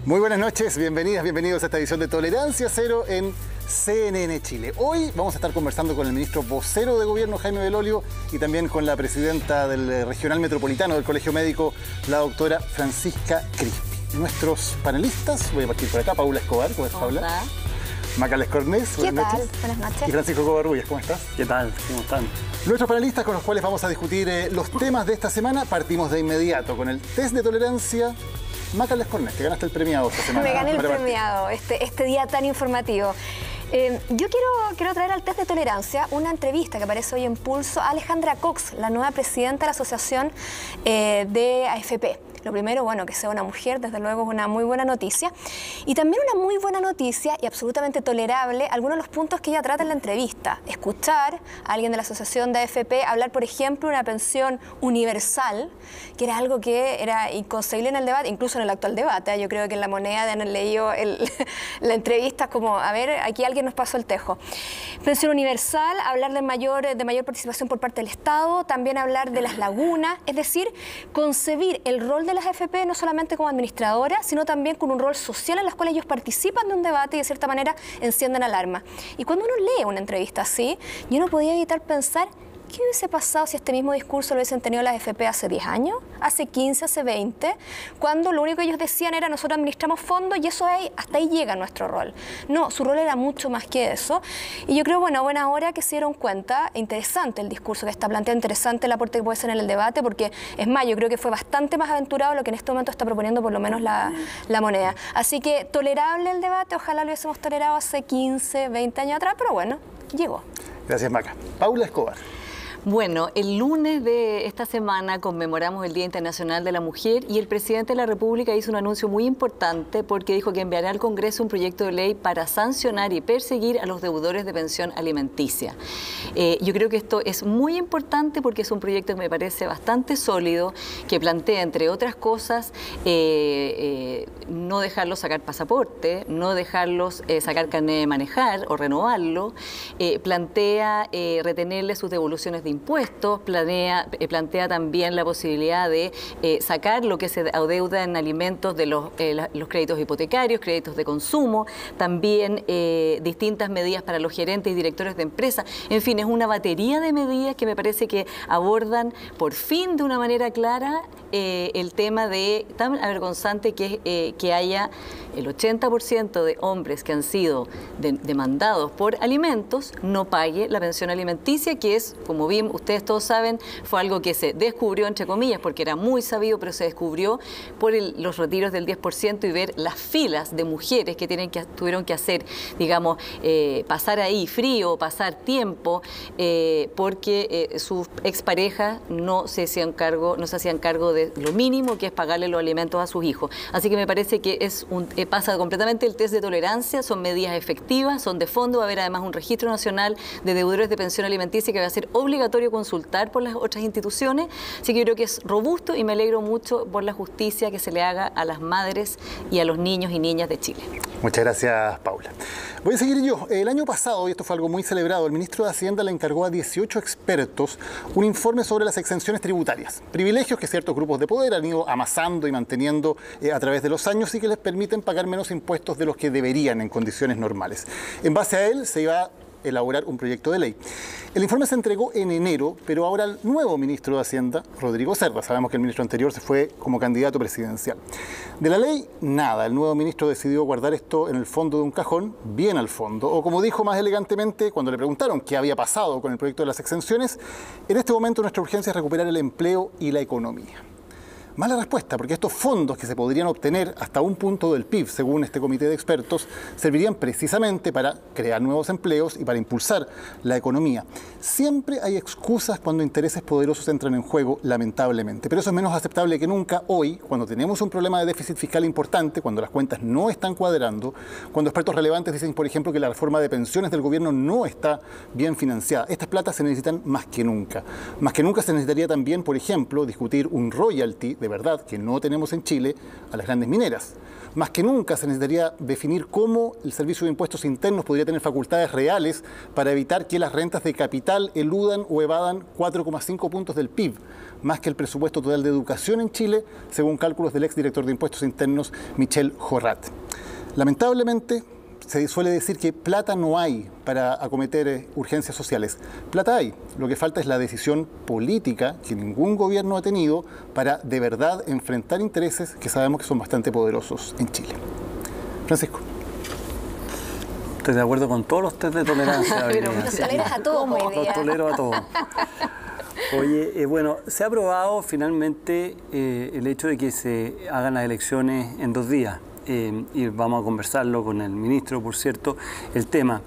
Muy buenas noches, bienvenidas, bienvenidos a esta edición de Tolerancia Cero en CNN Chile. Hoy vamos a estar conversando con el ministro vocero de Gobierno, Jaime Belolio, y también con la presidenta del Regional Metropolitano del Colegio Médico, la doctora Francisca Crispi. Nuestros panelistas, voy a partir por acá, Paula Escobar, ¿cómo estás, Paula? Hola. Maca Lescornés, ¿Qué tal? Buenas noches. Y Francisco Covarrubias, ¿cómo estás? ¿Qué tal? ¿Cómo están? Nuestros panelistas con los cuales vamos a discutir los temas de esta semana. Partimos de inmediato con el test de tolerancia. Maca Lescornés, te ganaste el premiado esta semana. Me gané el premiado, este día tan informativo. Yo quiero traer al test de tolerancia una entrevista que aparece hoy en Pulso a Alejandra Cox, la nueva presidenta de la Asociación de AFP. Lo primero, bueno, que sea una mujer, desde luego es una muy buena noticia. Y también una muy buena noticia y absolutamente tolerable, algunos de los puntos que ella trata en la entrevista. Escuchar a alguien de la Asociación de AFP hablar, por ejemplo, de una pensión universal, que era algo que era inconcebible en el debate, incluso en el actual debate. Yo creo que en La Moneda han leído la entrevista como, a ver, aquí alguien nos pasó el tejo. Pensión universal, hablar de mayor participación por parte del Estado, también hablar de las lagunas, es decir, concebir el rol de las AFP no solamente como administradoras, sino también con un rol social en las cuales ellos participan de un debate y de cierta manera encienden alarma. Y cuando uno lee una entrevista así, yo no podía evitar pensar ¿qué hubiese pasado si este mismo discurso lo hubiesen tenido las AFP hace 10 años, hace 15, hace 20, cuando lo único que ellos decían era nosotros administramos fondos y eso hasta ahí llega nuestro rol? No, su rol era mucho más que eso. Y yo creo, bueno, a buena hora que se dieron cuenta, interesante el discurso que está planteado, interesante el aporte que puede ser en el debate, porque es más, yo creo que fue bastante más aventurado lo que en este momento está proponiendo por lo menos la Moneda. Así que tolerable el debate, ojalá lo hubiésemos tolerado hace 15, 20 años atrás, pero bueno, llegó. Gracias, Maca. Paula Escobar. Bueno, el lunes de esta semana conmemoramos el Día Internacional de la Mujer y el presidente de la República hizo un anuncio muy importante porque dijo que enviará al Congreso un proyecto de ley para sancionar y perseguir a los deudores de pensión alimenticia. Yo creo que esto es muy importante porque es un proyecto que me parece bastante sólido, que plantea, entre otras cosas, no dejarlos sacar pasaporte, no dejarlos sacar carnet de manejar o renovarlo, plantea retenerle sus devoluciones de impuestos, plantea también la posibilidad de sacar lo que se adeuda en alimentos de los créditos hipotecarios, créditos de consumo, también distintas medidas para los gerentes y directores de empresas. En fin, es una batería de medidas que me parece que abordan por fin de una manera clara el tema de tan avergonzante que haya el 80% de hombres que han sido demandados por alimentos no pague la pensión alimenticia, que es, como bien ustedes todos saben, fue algo que se descubrió, entre comillas, porque era muy sabido, pero se descubrió por los retiros del 10% y ver las filas de mujeres que tuvieron que hacer, digamos, pasar ahí frío, pasar tiempo, porque sus exparejas no se hacían cargo de lo mínimo, que es pagarle los alimentos a sus hijos. Así que me parece que pasa completamente el test de tolerancia, son medidas efectivas, son de fondo, va a haber además un registro nacional de deudores de pensión alimenticia que va a ser obligatorio consultar por las otras instituciones, así que yo creo que es robusto y me alegro mucho por la justicia que se le haga a las madres y a los niños y niñas de Chile. Muchas gracias, Paula. Voy a seguir yo. El año pasado, y esto fue algo muy celebrado, el ministro de Hacienda le encargó a 18 expertos un informe sobre las exenciones tributarias, privilegios que ciertos grupos de poder han ido amasando y manteniendo a través de los años y que les permiten pagar menos impuestos de los que deberían en condiciones normales. En base a él se iba a elaborar un proyecto de ley. El informe se entregó en enero, pero ahora el nuevo ministro de Hacienda, Rodrigo Cerda, sabemos que el ministro anterior se fue como candidato presidencial. De la ley, nada. El nuevo ministro decidió guardar esto en el fondo de un cajón, bien al fondo, o como dijo más elegantemente cuando le preguntaron qué había pasado con el proyecto de las exenciones, en este momento nuestra urgencia es recuperar el empleo y la economía. Mala respuesta, porque estos fondos que se podrían obtener hasta un punto del PIB, según este comité de expertos, servirían precisamente para crear nuevos empleos y para impulsar la economía. Siempre hay excusas cuando intereses poderosos entran en juego, lamentablemente, pero eso es menos aceptable que nunca hoy, cuando tenemos un problema de déficit fiscal importante, cuando las cuentas no están cuadrando, cuando expertos relevantes dicen, por ejemplo, que la reforma de pensiones del gobierno no está bien financiada. Estas platas se necesitan más que nunca. Más que nunca se necesitaría también, por ejemplo, discutir un royalty de verdad, que no tenemos en Chile, a las grandes mineras. Más que nunca se necesitaría definir cómo el Servicio de Impuestos Internos podría tener facultades reales para evitar que las rentas de capital eludan o evadan 4,5 puntos del PIB, más que el presupuesto total de educación en Chile, según cálculos del exdirector de Impuestos Internos, Michel Jorrat. Lamentablemente, se suele decir que plata no hay para acometer urgencias sociales. Plata hay. Lo que falta es la decisión política que ningún gobierno ha tenido para de verdad enfrentar intereses que sabemos que son bastante poderosos en Chile. Francisco. Estoy de acuerdo con todos los test de tolerancia. Los toleras a todos hoy día. Los tolero a todos. Oye, bueno, se ha aprobado finalmente el hecho de que se hagan las elecciones en 2 días. Y vamos a conversarlo con el ministro, por cierto, el tema.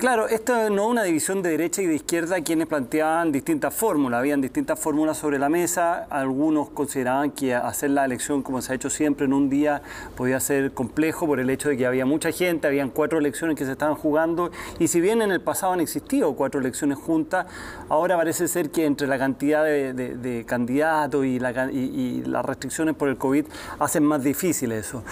Claro, esto no es una división de derecha y de izquierda, quienes planteaban distintas fórmulas, habían distintas fórmulas sobre la mesa, algunos consideraban que hacer la elección como se ha hecho siempre en un día podía ser complejo por el hecho de que había mucha gente, habían 4 elecciones que se estaban jugando y si bien en el pasado han existido 4 elecciones juntas, ahora parece ser que entre la cantidad de candidatos y las restricciones por el COVID hacen más difícil eso.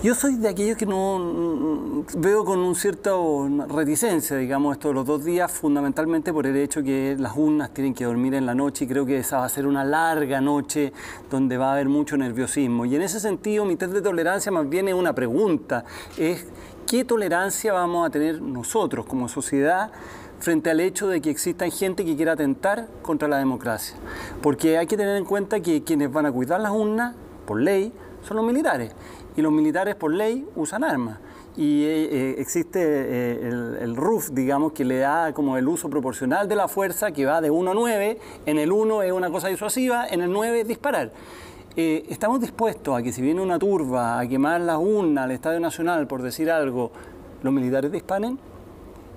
Yo soy de aquellos que no veo con un cierto reticencia, digamos, esto de los 2 días, fundamentalmente por el hecho que las urnas tienen que dormir en la noche y creo que esa va a ser una larga noche donde va a haber mucho nerviosismo. Y en ese sentido, mi test de tolerancia más bien es una pregunta, es ¿qué tolerancia vamos a tener nosotros como sociedad frente al hecho de que existan gente que quiera atentar contra la democracia? Porque hay que tener en cuenta que quienes van a cuidar las urnas, por ley, son los militares. Y los militares por ley usan armas. Y existe el RUF, digamos, que le da como el uso proporcional de la fuerza, que va de 1 a 9. En el 1 es una cosa disuasiva, en el 9 es disparar. ¿Estamos dispuestos a que si viene una turba a quemar las urnas al Estadio Nacional, por decir algo, los militares disparen?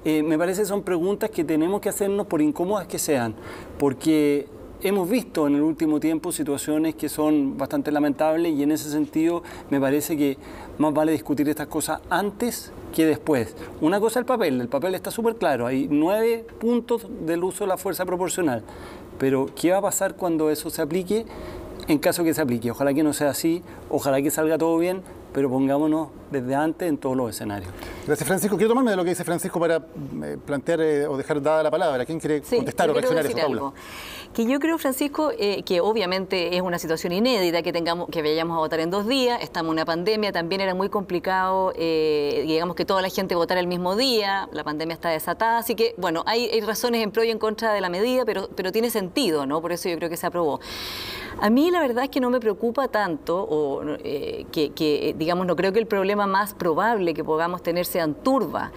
Me parece que son preguntas que tenemos que hacernos por incómodas que sean, porque hemos visto en el último tiempo situaciones que son bastante lamentables y en ese sentido me parece que más vale discutir estas cosas antes que después. Una cosa es el papel está súper claro, hay 9 puntos del uso de la fuerza proporcional, pero ¿qué va a pasar cuando eso se aplique? En caso que se aplique, ojalá que no sea así, ojalá que salga todo bien, pero pongámonos desde antes en todos los escenarios. Gracias, Francisco. Quiero tomarme de lo que dice Francisco para plantear o dejar dada la palabra. ¿Quién quiere contestar o reaccionar a eso, Paula? Que yo creo, Francisco, que obviamente es una situación inédita que vayamos a votar en 2 días, estamos en una pandemia, también era muy complicado, digamos que toda la gente votara el mismo día, la pandemia está desatada, así que, bueno, hay razones en pro y en contra de la medida, pero tiene sentido, ¿no? Por eso yo creo que se aprobó. A mí la verdad es que no me preocupa tanto, digamos, no creo que el problema más probable que podamos tener sean turbas.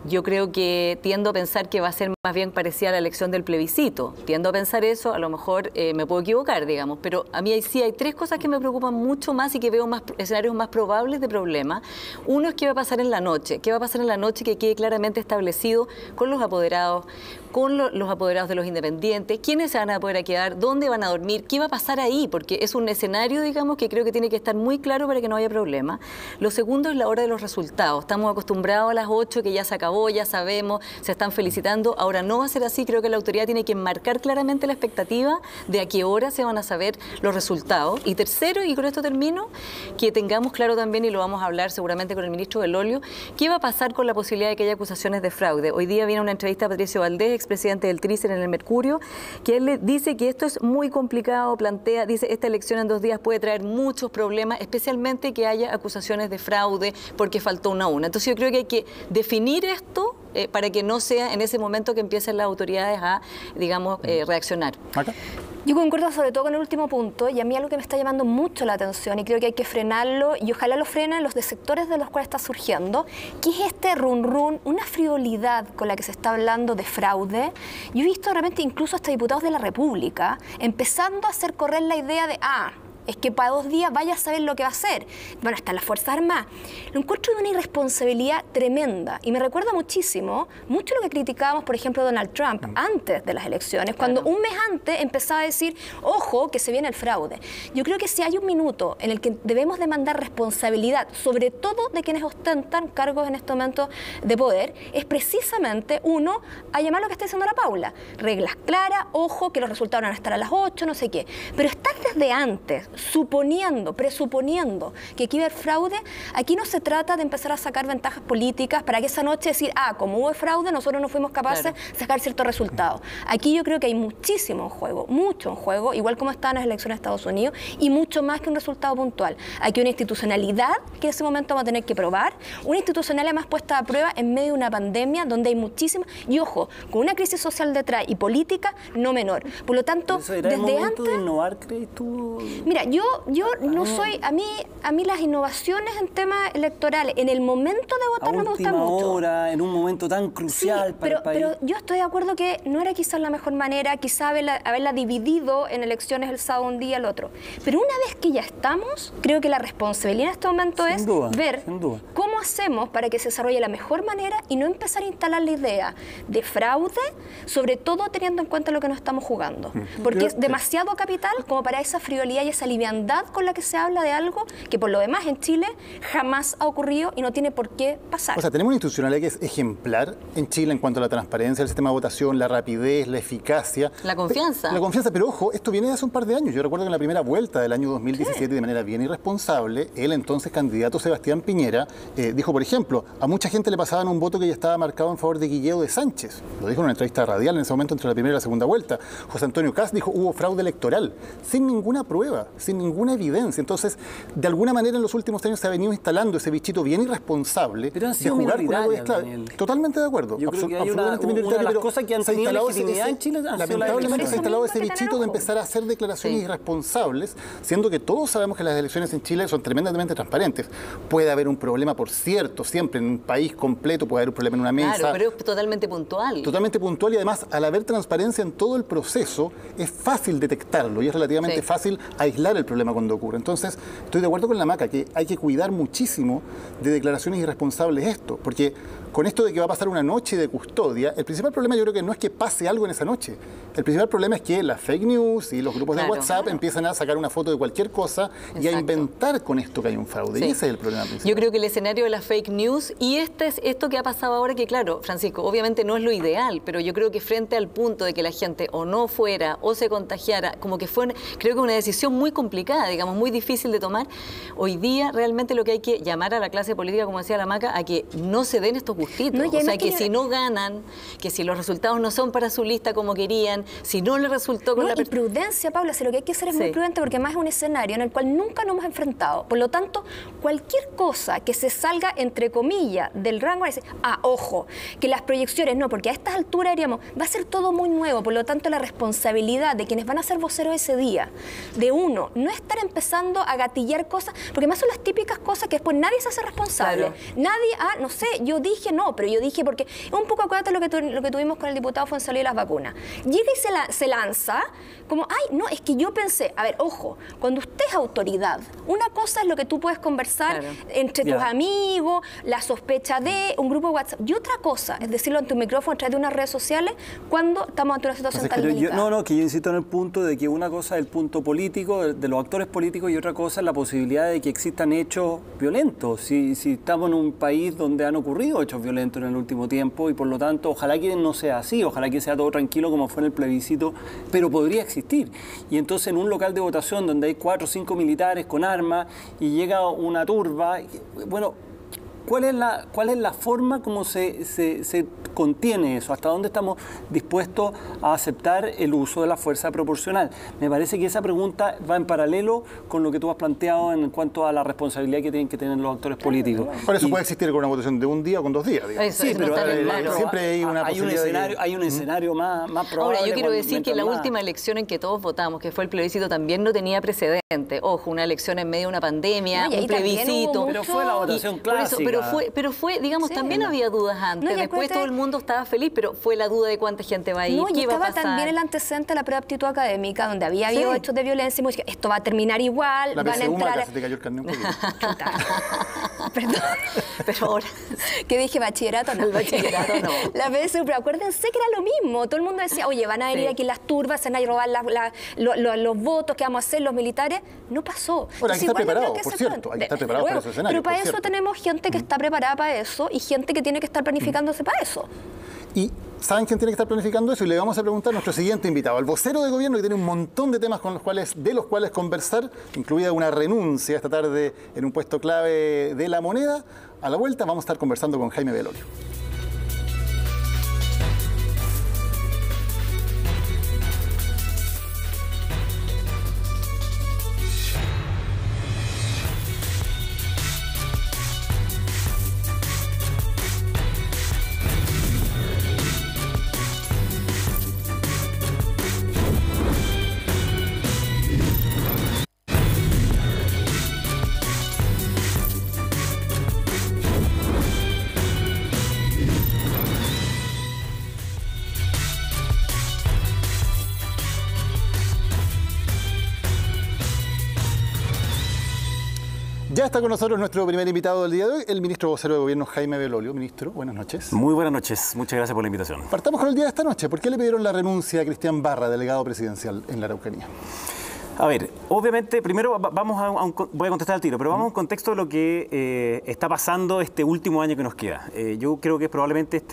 Yo creo que tiendo a pensar que va a ser más bien parecida a la elección del plebiscito. Tiendo a pensar eso, a lo mejor me puedo equivocar, digamos, pero a mí sí hay 3 cosas que me preocupan mucho más y que veo escenarios más probables de problema. Uno es qué va a pasar en la noche. ¿Qué va a pasar en la noche que quede claramente establecido con los apoderados, los apoderados de los independientes? ¿Quiénes se van a poder quedar? ¿Dónde van a dormir? ¿Qué va a pasar ahí? Porque es un escenario, digamos, que creo que tiene que estar muy claro para que no haya problema. Lo segundo es la hora de los resultados. Estamos acostumbrados a las 8, que ya se acabó, ya sabemos, se están felicitando. Ahora no va a ser así. Creo que la autoridad tiene que marcar claramente la expectativa de a qué hora se van a saber los resultados. Y tercero, y con esto termino, que tengamos claro también, y lo vamos a hablar seguramente con el ministro Belolio, qué va a pasar con la posibilidad de que haya acusaciones de fraude. Hoy día viene una entrevista a Patricio Valdés, expresidente del Trícer en el Mercurio, que él le dice que esto es muy complicado, dice, esta elección en 2 días puede traer muchos problemas, especialmente que haya acusaciones de fraude porque faltó una urna. Entonces yo creo que hay que definir esto para que no sea en ese momento que empiecen las autoridades a, digamos, reaccionar. ¿Acá? Yo concuerdo sobre todo con el último punto y a mí algo que me está llamando mucho la atención y creo que hay que frenarlo y ojalá lo frenen los de sectores de los cuales está surgiendo, que es este run, una frivolidad con la que se está hablando de fraude. Yo he visto de repente incluso hasta diputados de la República empezando a hacer correr la idea de, es que para 2 días vaya a saber lo que va a hacer. Van a estar las Fuerzas Armadas. Lo encuentro de una irresponsabilidad tremenda y me recuerda mucho lo que criticábamos, por ejemplo, Donald Trump antes de las elecciones, cuando un mes antes empezaba a decir, ojo, que se viene el fraude. Yo creo que si hay un minuto en el que debemos demandar responsabilidad, sobre todo de quienes ostentan cargos en este momento de poder, es precisamente a llamar lo que está diciendo la Paula. Reglas claras, ojo, que los resultados van a estar a las 8, no sé qué. Pero estar desde antes, presuponiendo que aquí va a haber fraude, aquí no se trata de empezar a sacar ventajas políticas para que esa noche decir, como hubo fraude, nosotros no fuimos capaces de sacar ciertos resultados. Aquí yo creo que hay muchísimo en juego, mucho en juego, igual como estaban las elecciones de Estados Unidos, y mucho más que un resultado puntual. Aquí una institucionalidad que en ese momento vamos a tener que probar, una institucionalidad más puesta a prueba en medio de una pandemia donde hay muchísimas, y ojo, con una crisis social detrás y política no menor. Por lo tanto, ¿Era el momento de innovar, crees tú? Mira, yo no soy, a mí las innovaciones en temas electorales, en el momento de votar no me gustan mucho. Hora, en un momento tan crucial para el país. Pero yo estoy de acuerdo que no era quizás la mejor manera, quizás haberla dividido en elecciones el sábado un día el otro. Pero una vez que ya estamos, creo que la responsabilidad en este momento es ver cómo hacemos para que se desarrolle la mejor manera y no empezar a instalar la idea de fraude, sobre todo teniendo en cuenta lo que nos estamos jugando. Porque es demasiado capital como para esa frivolidad y esa liviandad con la que se habla de algo que por lo demás en Chile jamás ha ocurrido y no tiene por qué pasar. O sea, tenemos una institucionalidad que es ejemplar en Chile en cuanto a la transparencia del sistema de votación, la rapidez, la eficacia. La confianza. La confianza, pero ojo, esto viene de hace un par de años. Yo recuerdo que en la primera vuelta del año 2017, de manera bien irresponsable, el entonces candidato Sebastián Piñera dijo, por ejemplo, a mucha gente le pasaban un voto que ya estaba marcado en favor de Guillermo de Sánchez. Lo dijo en una entrevista radial en ese momento entre la primera y la segunda vuelta. José Antonio Kast dijo, hubo fraude electoral, sin ninguna prueba, sin ninguna evidencia. Entonces, de alguna manera en los últimos años se ha venido instalando ese bichito bien irresponsable de jugar con algo de clave. Totalmente de acuerdo. Yo creo que hay una de las cosas que han tenido legitimidad en Chile. Lamentablemente se ha instalado ese bichito de empezar a hacer declaraciones irresponsables, siendo que todos sabemos que las elecciones en Chile son tremendamente transparentes. Puede haber un problema, por cierto, siempre en un país completo puede haber un problema en una mesa. Claro, pero es totalmente puntual. Totalmente puntual y además, al haber transparencia en todo el proceso, es fácil detectarlo y es relativamente fácil aislar el problema cuando ocurre. Entonces, estoy de acuerdo con la Maca que hay que cuidar muchísimo de declaraciones irresponsables esto, porque con esto de que va a pasar una noche de custodia, el principal problema yo creo que no es que pase algo en esa noche. El principal problema es que las fake news y los grupos de WhatsApp empiezan a sacar una foto de cualquier cosa y a inventar con esto que hay un fraude. Y ese es el problema principal. Yo creo que el escenario de las fake news y esto que ha pasado ahora, que claro, Francisco, obviamente no es lo ideal, pero yo creo que frente al punto de que la gente o no fuera o se contagiara, como que fue, creo que una decisión muy complicada, digamos, muy difícil de tomar. Hoy día realmente lo que hay que llamar a la clase política, como decía la Maca, a que no se den estos gustitos. O sea, que si no ganan, que si los resultados no son para su lista como querían, si no le resultó con la... Y prudencia, Paula, si lo que hay que hacer es muy prudente, porque además es un escenario en el cual nunca nos hemos enfrentado. Por lo tanto, cualquier cosa que se salga, entre comillas, del rango, dice, ojo, que las proyecciones no, porque a estas alturas diríamos, va a ser todo muy nuevo. Por lo tanto, la responsabilidad de quienes van a ser voceros ese día, de uno, no estar empezando a gatillar cosas, porque además son las típicas cosas que después nadie se hace responsable. Claro. Nadie, no sé, yo dije no, pero yo dije porque es un poco, acuérdate lo que tuvimos con el diputado Fuenzalía y las vacunas. Llega y se lanza como, no, es que yo pensé, a ver, ojo, cuando usted es autoridad, una cosa es lo que tú puedes conversar entre tus amigos, la sospecha de un grupo de WhatsApp, y otra cosa es decirlo ante un micrófono a través de unas redes sociales cuando estamos ante una situación tan limitada. Que yo insisto en el punto de que una cosa es el punto político de los actores políticos y otra cosa es la posibilidad de que existan hechos violentos. Si estamos en un país donde han ocurrido hechos violentos en el último tiempo y por lo tanto ojalá que no sea así, ojalá que sea todo tranquilo como fue en el plebiscito, pero podría existir. Y entonces en un local de votación donde hay 4 o 5 militares con armas y llega una turba, bueno, ¿cuál es la forma como se contiene eso? ¿Hasta dónde estamos dispuestos a aceptar el uso de la fuerza proporcional? Me parece que esa pregunta va en paralelo con lo que tú has planteado en cuanto a la responsabilidad que tienen que tener los actores políticos. Por eso puede existir con una votación de un día o con 2 días, digamos. Sí, pero siempre hay una posibilidad hay un escenario más probable. Ahora, yo quiero decir que la última elección en que todos votamos, que fue el plebiscito, también no tenía precedente. Ojo, una elección en medio de una pandemia, un plebiscito. Pero fue la votación clásica. Pero fue, digamos, también había dudas antes. Después todo el mundo fondo estaba feliz, pero fue la duda de cuánta gente va a ir, no, qué y va a estaba pasar. también el antecedente de la prueba de aptitud académica, donde había habido hechos de violencia, y me dije, esto va a terminar igual, La van a PSU entrar... Maca, se te cayó el carnet un poquito. Perdón. Pero ahora... ¿Qué dije? ¿Bachillerato? No. El bachillerato no. La PSU, pero acuérdense que era lo mismo. Todo el mundo decía, oye, van a venir aquí las turbas, se van a robar los votos, ¿qué vamos a hacer los militares? No pasó. Bueno, hay que estar Entonces, igual yo creo preparado, que por se cierto. puede. Hay que estar Desde preparado para luego. esos escenarios, Pero para por eso cierto. tenemos gente que está preparada para eso y gente que tiene que estar planificándose para eso. Y ¿saben quién tiene que estar planificando eso? Y le vamos a preguntar a nuestro siguiente invitado, al vocero de gobierno, que tiene un montón de temas de los cuales conversar, incluida una renuncia esta tarde en un puesto clave de La Moneda. A la vuelta vamos a estar conversando con Jaime Belolio. Ya está con nosotros nuestro primer invitado del día de hoy, el ministro vocero de Gobierno, Jaime Belolio. Ministro, buenas noches. Muy buenas noches, muchas gracias por la invitación. Partamos con el día de esta noche. ¿Por qué le pidieron la renuncia a Cristian Barra, delegado presidencial en la Araucanía? A ver, obviamente, primero voy a contestar al tiro, pero vamos a un contexto de lo que está pasando este último año que nos queda. Yo creo que es probablemente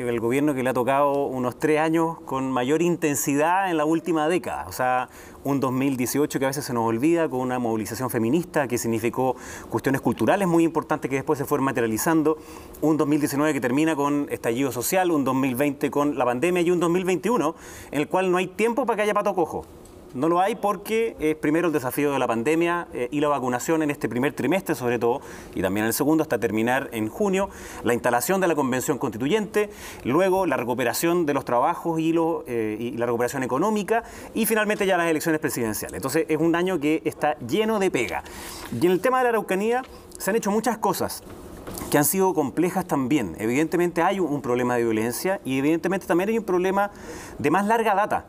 el gobierno que le ha tocado unos 3 años con mayor intensidad en la última década. O sea, un 2018 que a veces se nos olvida, con una movilización feminista que significó cuestiones culturales muy importantes que después se fueron materializando, un 2019 que termina con estallido social, un 2020 con la pandemia y un 2021 en el cual no hay tiempo para que haya pato cojo. No lo hay porque es primero el desafío de la pandemia y la vacunación en este primer trimestre sobre todo, y también en el segundo hasta terminar en junio, la instalación de la Convención Constituyente, luego la recuperación de los trabajos y la recuperación económica, y finalmente ya las elecciones presidenciales. Entonces es un año que está lleno de pega. Y en el tema de la Araucanía se han hecho muchas cosas que han sido complejas también. Evidentemente hay un problema de violencia y evidentemente también hay un problema de más larga data.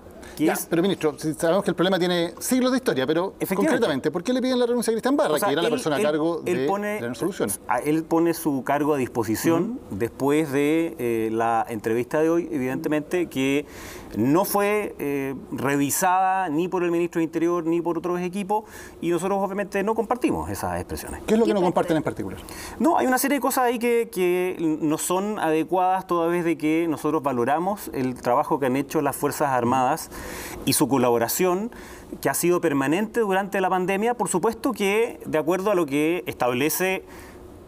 Pero ministro, sabemos que el problema tiene siglos de historia, pero concretamente, ¿por qué le piden la renuncia a Cristian Barra, que era la persona a cargo de la resolución? Él pone su cargo a disposición después de la entrevista de hoy, evidentemente, que no fue revisada ni por el ministro de Interior ni por otros equipos, y nosotros obviamente no compartimos esas expresiones. ¿Qué es lo que no comparten en particular? No, hay una serie de cosas ahí que no son adecuadas toda vez de que nosotros valoramos el trabajo que han hecho las Fuerzas Armadas y su colaboración, que ha sido permanente durante la pandemia, por supuesto que de acuerdo a lo que establece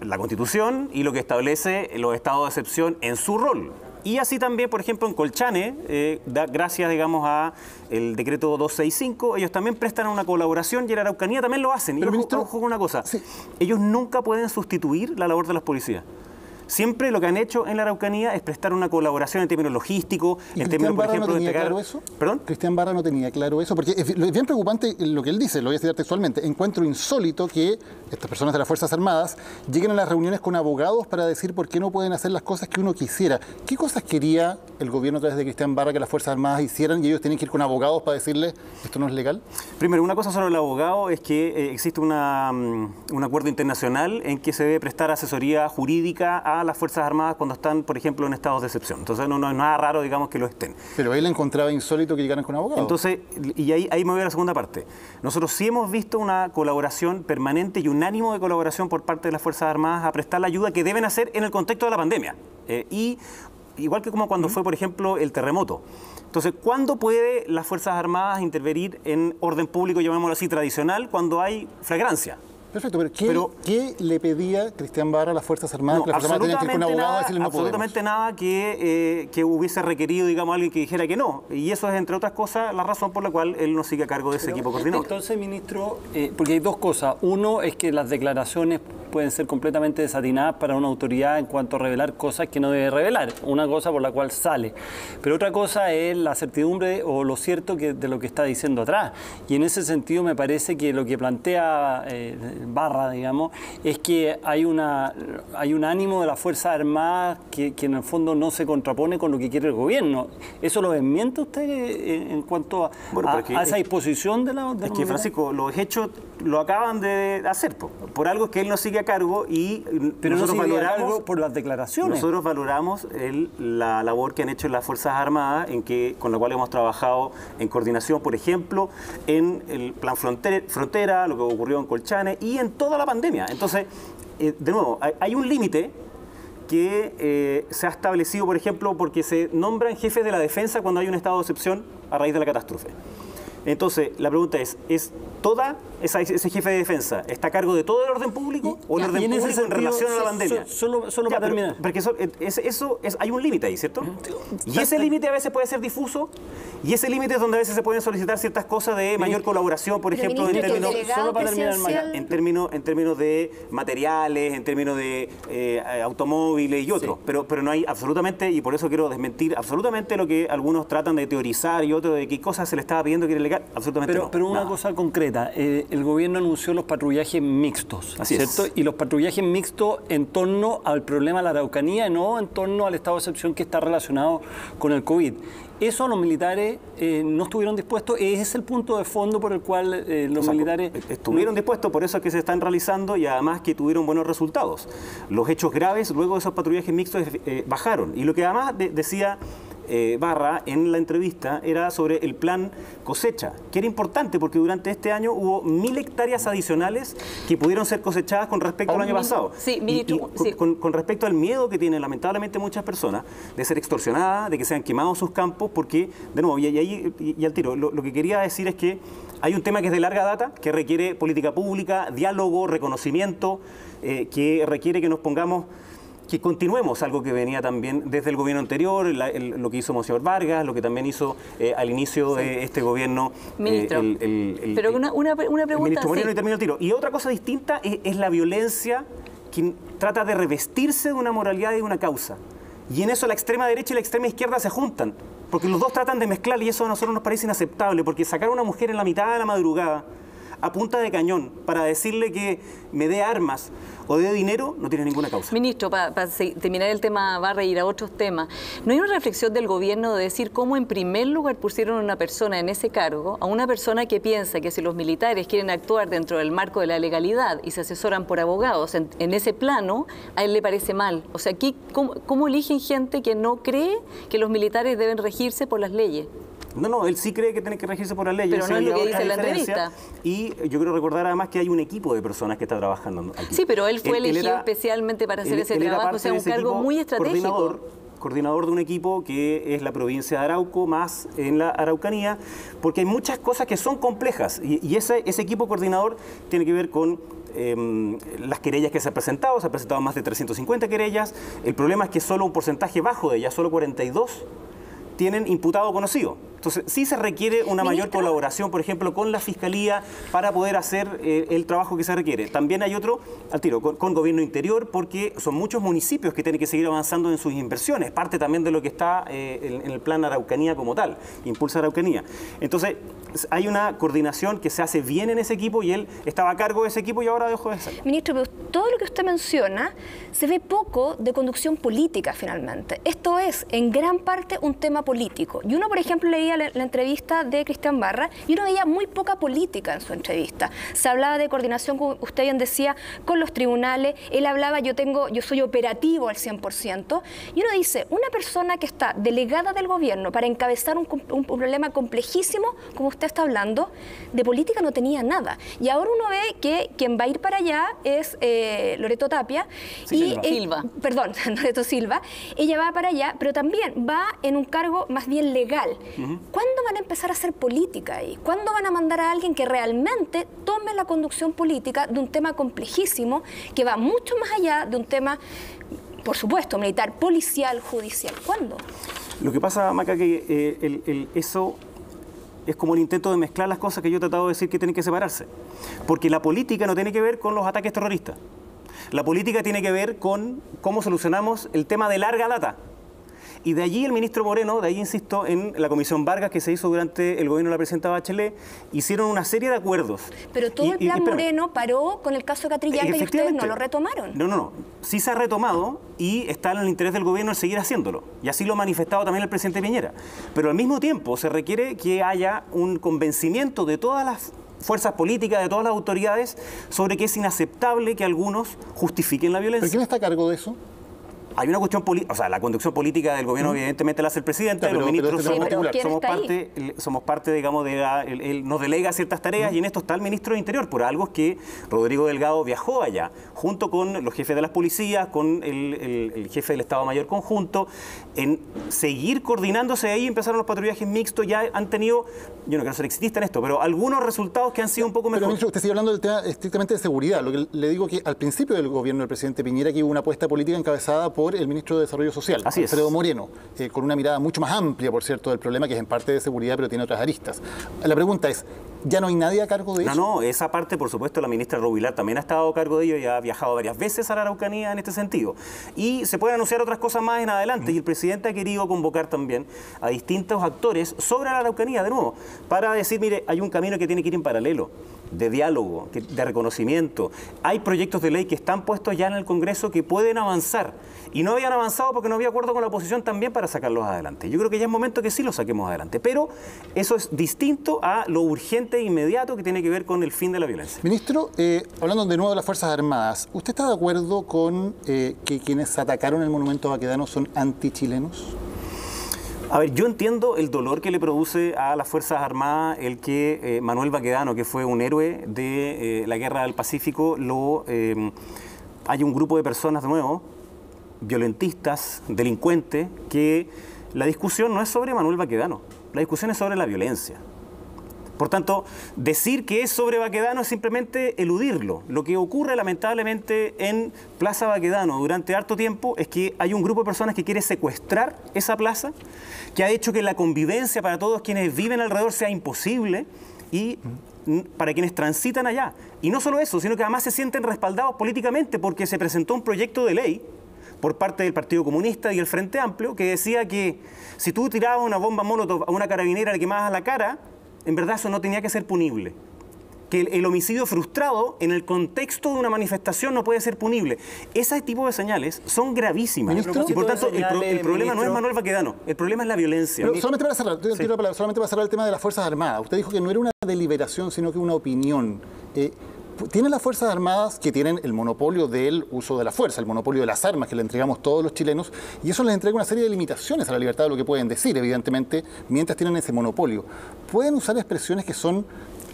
la Constitución y lo que establece los estados de excepción en su rol. Y así también, por ejemplo, en Colchane, gracias, digamos, a el decreto 265, ellos también prestan una colaboración y en la Araucanía también lo hacen. Pero, y ojo con una cosa, ellos nunca pueden sustituir la labor de los policías. Siempre lo que han hecho en la Araucanía es prestar una colaboración en términos logísticos, en términos, por ejemplo, de claro eso? ¿Perdón? Cristian Barra no tenía claro eso, porque es bien preocupante lo que él dice, lo voy a citar textualmente. Encuentro insólito que estas personas de las Fuerzas Armadas lleguen a las reuniones con abogados para decir por qué no pueden hacer las cosas que uno quisiera. ¿Qué cosas quería el gobierno a través de Cristian Barra que las Fuerzas Armadas hicieran y ellos tienen que ir con abogados para decirles esto no es legal? Primero, una cosa sobre el abogado es que existe un acuerdo internacional en que se debe prestar asesoría jurídica a las Fuerzas Armadas cuando están, por ejemplo, en estados de excepción. Entonces no es nada raro, digamos, que lo estén. Pero él encontraba insólito que llegaran con abogados. Entonces, y ahí me voy a la segunda parte. Nosotros sí hemos visto una colaboración permanente y un ánimo de colaboración por parte de las Fuerzas Armadas a prestar la ayuda que deben hacer en el contexto de la pandemia. Y igual que como cuando fue, por ejemplo, el terremoto. Entonces, ¿cuándo puede las Fuerzas Armadas intervenir en orden público, llamémoslo así, tradicional, cuando hay flagrancia? Perfecto, pero ¿qué le pedía Cristian Barra a las Fuerzas Armadas? No, que las Fuerzas Armadas tenían que ir con abogados a decirle no absolutamente nada que hubiese requerido, digamos, alguien que dijera que no. Y eso es, entre otras cosas, la razón por la cual él no sigue a cargo de ese equipo coordinador. Entonces, ministro, porque hay dos cosas. Uno es que las declaraciones pueden ser completamente desatinadas para una autoridad en cuanto a revelar cosas que no debe revelar, una cosa por la cual sale. Pero otra cosa es la certidumbre o lo cierto de lo que está diciendo atrás. Y en ese sentido me parece que lo que plantea Barra, digamos, es que hay un ánimo de las Fuerzas Armadas que en el fondo no se contrapone con lo que quiere el gobierno. ¿Eso lo desmiente usted en cuanto a esa disposición de la... Es que, Francisco, los hechos lo acaban de hacer, por algo es que él no sigue a cargo y pero nosotros no sigue valoramos, a cargo por las declaraciones. Nosotros valoramos la labor que han hecho las Fuerzas Armadas, con la cual hemos trabajado en coordinación, por ejemplo, en el plan frontera, lo que ocurrió en Colchane y en toda la pandemia. Entonces, de nuevo, hay un límite que se ha establecido, por ejemplo, porque se nombran jefes de la defensa cuando hay un estado de excepción a raíz de la catástrofe. Entonces, la pregunta es ¿toda ese jefe de defensa está a cargo de todo el orden público o el orden público en relación a la pandemia? Solo para terminar. Porque hay un límite ahí, ¿cierto? Y ese límite a veces puede ser difuso y ese límite es donde a veces se pueden solicitar ciertas cosas de mayor colaboración, por ejemplo, en términos, solo para terminar, en términos de materiales, en términos de automóviles y otros. Pero no hay absolutamente, y por eso quiero desmentir absolutamente lo que algunos tratan de teorizar y otros de qué cosas se le estaba pidiendo que era legal. Absolutamente no. Pero una cosa concreta, el gobierno anunció los patrullajes mixtos, Así ¿cierto? es. Y los patrullajes mixtos en torno al problema de la Araucanía y no en torno al estado de excepción que está relacionado con el COVID. Eso los militares no estuvieron dispuestos, ese es el punto de fondo por el cual los militares... Estuvieron dispuestos, por eso es que se están realizando y además que tuvieron buenos resultados. Los hechos graves luego de esos patrullajes mixtos bajaron. Y lo que además decía Barra en la entrevista era sobre el plan cosecha, que era importante porque durante este año hubo 1000 hectáreas adicionales que pudieron ser cosechadas con respecto al año pasado. Sí, ministro, sí. Con respecto al miedo que tienen lamentablemente muchas personas de ser extorsionadas, de que sean quemados sus campos, porque, de nuevo, y al tiro, lo que quería decir es que hay un tema que es de larga data, que requiere política pública, diálogo, reconocimiento, que requiere que nos pongamos... que continuemos algo que venía también desde el gobierno anterior, lo que hizo Monseñor Vargas, lo que también hizo al inicio de este gobierno. Ministro, pero una pregunta... Ministro Moreno, y termino el tiro. Y otra cosa distinta es la violencia que trata de revestirse de una moralidad y de una causa. Y en eso la extrema derecha y la extrema izquierda se juntan, porque los dos tratan de mezclar y eso a nosotros nos parece inaceptable, porque sacar a una mujer en la mitad de la madrugada a punta de cañón para decirle que me dé armas o dé dinero no tiene ninguna causa. Ministro, para terminar el tema Barra y ir a otros temas, ¿no hay una reflexión del gobierno de decir cómo en primer lugar pusieron a una persona en ese cargo, a una persona que piensa que si los militares quieren actuar dentro del marco de la legalidad y se asesoran por abogados en ese plano, a él le parece mal? O sea, ¿cómo eligen gente que no cree que los militares deben regirse por las leyes? No, él sí cree que tiene que regirse por la ley. Pero no es lo que dice en la entrevista. Y yo quiero recordar además que hay un equipo de personas que está trabajando aquí. Sí, pero él fue elegido especialmente para hacer ese trabajo, o sea, un cargo muy estratégico. Coordinador de un equipo que es la provincia de Arauco, más en la Araucanía, porque hay muchas cosas que son complejas y ese equipo coordinador tiene que ver con las querellas que se han presentado más de 350 querellas. El problema es que solo un porcentaje bajo de ellas, solo 42, tienen imputado conocido. Entonces, sí se requiere una mayor colaboración, por ejemplo, con la Fiscalía para poder hacer el trabajo que se requiere. También hay otro, al tiro, con Gobierno Interior, porque son muchos municipios que tienen que seguir avanzando en sus inversiones, parte también de lo que está en el plan Araucanía como tal, Impulsa Araucanía. Entonces, hay una coordinación que se hace bien en ese equipo y él estaba a cargo de ese equipo y ahora dejó de ser. Ministro, pero todo lo que usted menciona se ve poco de conducción política finalmente. Esto es, en gran parte, un tema político. Y uno, por ejemplo, leía la entrevista de Cristian Barra y uno veía muy poca política en su entrevista. Se hablaba de coordinación, como usted bien decía, con los tribunales. Él hablaba, yo soy operativo al 100%. Y uno dice, una persona que está delegada del gobierno para encabezar un problema complejísimo, como usted está hablando, de política no tenía nada. Y ahora uno ve que quien va a ir para allá es Loreto Tapia. Silva. Perdón, Loreto Silva. Ella va para allá, pero también va en un cargo más bien legal. ¿Cuándo van a empezar a hacer política ahí? ¿Cuándo van a mandar a alguien que realmente tome la conducción política de un tema complejísimo que va mucho más allá de un tema, por supuesto, militar, policial, judicial? ¿Cuándo? Lo que pasa, Maca, que eso es como el intento de mezclar las cosas que yo he tratado de decir que tienen que separarse. Porque la política no tiene que ver con los ataques terroristas. La política tiene que ver con cómo solucionamos el tema de larga data. Y de allí el ministro Moreno, de ahí insisto, en la comisión Vargas que se hizo durante el gobierno de la presidenta Bachelet, hicieron una serie de acuerdos. Pero todo el plan Moreno paró con el caso Catrillanca y ustedes no lo retomaron. No. Sí se ha retomado y está en el interés del gobierno el seguir haciéndolo. Y así lo ha manifestado también el presidente Piñera. Pero al mismo tiempo se requiere que haya un convencimiento de todas las fuerzas políticas, de todas las autoridades, sobre que es inaceptable que algunos justifiquen la violencia. ¿Pero quién está a cargo de eso? Hay una cuestión política, o sea, la conducción política del gobierno evidentemente la hace el presidente, los ministros somos parte, digamos, él nos delega ciertas tareas y en esto está el ministro de Interior, por algo es que Rodrigo Delgado viajó allá, junto con los jefes de las policías, con el jefe del Estado Mayor Conjunto, en seguir coordinándose ahí, empezaron los patrullajes mixtos, ya han tenido, yo no quiero ser exitista en esto, pero algunos resultados que han sido un poco mejores. Pero ministro, usted sigue hablando del tema estrictamente de seguridad, lo que le digo que al principio del gobierno del presidente Piñera que hubo una apuesta política encabezada por el ministro de Desarrollo Social, Alfredo Moreno, con una mirada mucho más amplia, por cierto, del problema, que es en parte de seguridad, pero tiene otras aristas. La pregunta es, ¿ya no hay nadie a cargo de eso? No, esa parte, por supuesto, la ministra Rubilar también ha estado a cargo de ello y ha viajado varias veces a la Araucanía en este sentido. Y se pueden anunciar otras cosas más en adelante, y el presidente ha querido convocar también a distintos actores sobre la Araucanía, de nuevo, para decir, mire, hay un camino que tiene que ir en paralelo, de diálogo, de reconocimiento. Hay proyectos de ley que están puestos ya en el Congreso que pueden avanzar. Y no habían avanzado porque no había acuerdo con la oposición también para sacarlos adelante. Yo creo que ya es momento que sí los saquemos adelante. Pero eso es distinto a lo urgente e inmediato que tiene que ver con el fin de la violencia. Ministro, hablando de nuevo de las Fuerzas Armadas, ¿usted está de acuerdo con que quienes atacaron el monumento a Baquedano son antichilenos? A ver, yo entiendo el dolor que le produce a las Fuerzas Armadas el que Manuel Baquedano, que fue un héroe de la Guerra del Pacífico, hay un grupo de personas, de nuevo, violentistas, delincuentes, que la discusión no es sobre Manuel Baquedano, la discusión es sobre la violencia. Por tanto, decir que es sobre Baquedano es simplemente eludirlo. Lo que ocurre lamentablemente en Plaza Baquedano durante harto tiempo es que hay un grupo de personas que quiere secuestrar esa plaza, que ha hecho que la convivencia para todos quienes viven alrededor sea imposible y para quienes transitan allá. Y no solo eso, sino que además se sienten respaldados políticamente porque se presentó un proyecto de ley por parte del Partido Comunista y el Frente Amplio que decía que si tú tirabas una bomba molotov a una carabinera, le quemabas la cara, en verdad eso no tenía que ser punible. Que el homicidio frustrado en el contexto de una manifestación no puede ser punible. Ese tipo de señales son gravísimas. Y por tanto, el problema no es Manuel Baquedano, el problema es la violencia. Pero solamente para cerrar, solamente para cerrar el tema de las Fuerzas Armadas. Usted dijo que no era una deliberación, sino que una opinión. Tienen las Fuerzas Armadas que tienen el monopolio del uso de la fuerza, el monopolio de las armas que le entregamos todos los chilenos, y eso les entrega una serie de limitaciones a la libertad de lo que pueden decir, evidentemente, mientras tienen ese monopolio. Pueden usar expresiones que son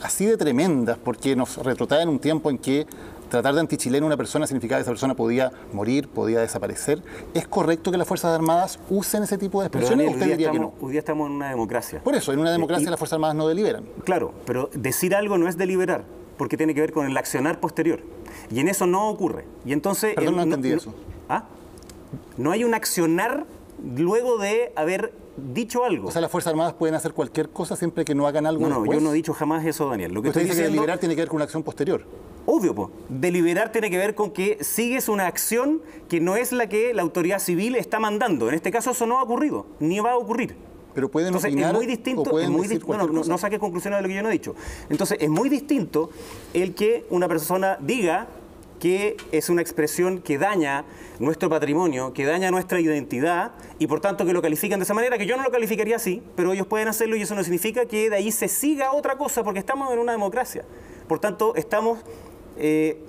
así de tremendas, porque nos retrotraen un tiempo en que tratar de antichileno a una persona significaba que esa persona podía morir, podía desaparecer. ¿Es correcto que las Fuerzas Armadas usen ese tipo de expresiones? Pero, Daniel, ¿usted diría que no? Hoy día estamos en una democracia. Por eso, en una democracia las Fuerzas Armadas no deliberan. Claro, pero decir algo no es deliberar, porque tiene que ver con el accionar posterior. Y en eso no ocurre. Y entonces... Perdón, no entendí eso. No hay un accionar luego de haber dicho algo. O sea, las Fuerzas Armadas pueden hacer cualquier cosa siempre que no hagan algo después. No, yo no he dicho jamás eso, Daniel. Lo que usted dice que deliberar tiene que ver con una acción posterior. Obvio, pues. Deliberar tiene que ver con que sigues una acción que no es la que la autoridad civil está mandando. En este caso eso no ha ocurrido, ni va a ocurrir. Pero pueden Entonces, opinar, es muy distinto, o pueden decir cualquier cosa. No saques conclusiones de lo que yo no he dicho. Entonces, es muy distinto el que una persona diga que es una expresión que daña nuestro patrimonio, que daña nuestra identidad y por tanto que lo califican de esa manera, que yo no lo calificaría así, pero ellos pueden hacerlo y eso no significa que de ahí se siga otra cosa porque estamos en una democracia. Por tanto, estamos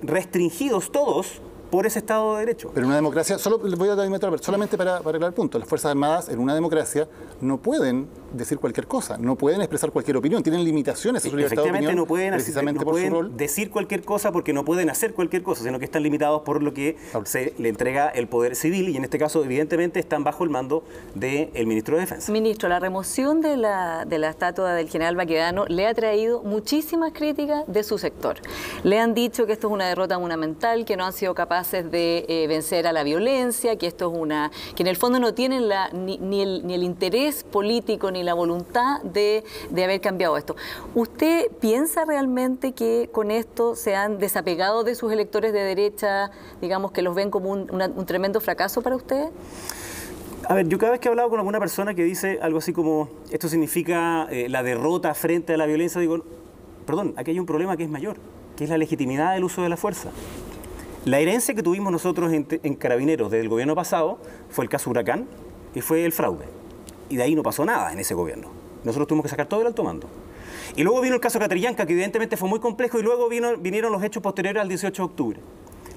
restringidos todos por ese Estado de Derecho. Pero una democracia, solo les voy a dar solamente para arreglar el punto, las Fuerzas Armadas en una democracia no pueden decir cualquier cosa, no pueden expresar cualquier opinión, tienen limitaciones a su libertad de opinión, no pueden, precisamente por su rol. Decir cualquier cosa porque no pueden hacer cualquier cosa, sino que están limitados por lo que se le entrega el poder civil y en este caso evidentemente están bajo el mando del ministro de Defensa. Ministro, la remoción de la estatua del general Baquedano le ha traído muchísimas críticas de su sector. Le han dicho que esto es una derrota monumental, que no han sido capaces de vencer a la violencia, que esto es que en el fondo no tienen ni el interés político ni la voluntad de haber cambiado esto. ¿Usted piensa realmente que con esto se han desapegado de sus electores de derecha, digamos que los ven como un tremendo fracaso para ustedes? A ver, yo cada vez que he hablado con alguna persona que dice algo así como esto significa la derrota frente a la violencia, digo, perdón, aquí hay un problema que es mayor, que es la legitimidad del uso de la fuerza. La herencia que tuvimos nosotros en Carabineros desde el gobierno pasado fue el caso Huracán y fue el fraude. Y de ahí no pasó nada en ese gobierno. Nosotros tuvimos que sacar todo el alto mando. Y luego vino el caso Catrillanca, que evidentemente fue muy complejo, y luego vinieron los hechos posteriores al 18 de octubre.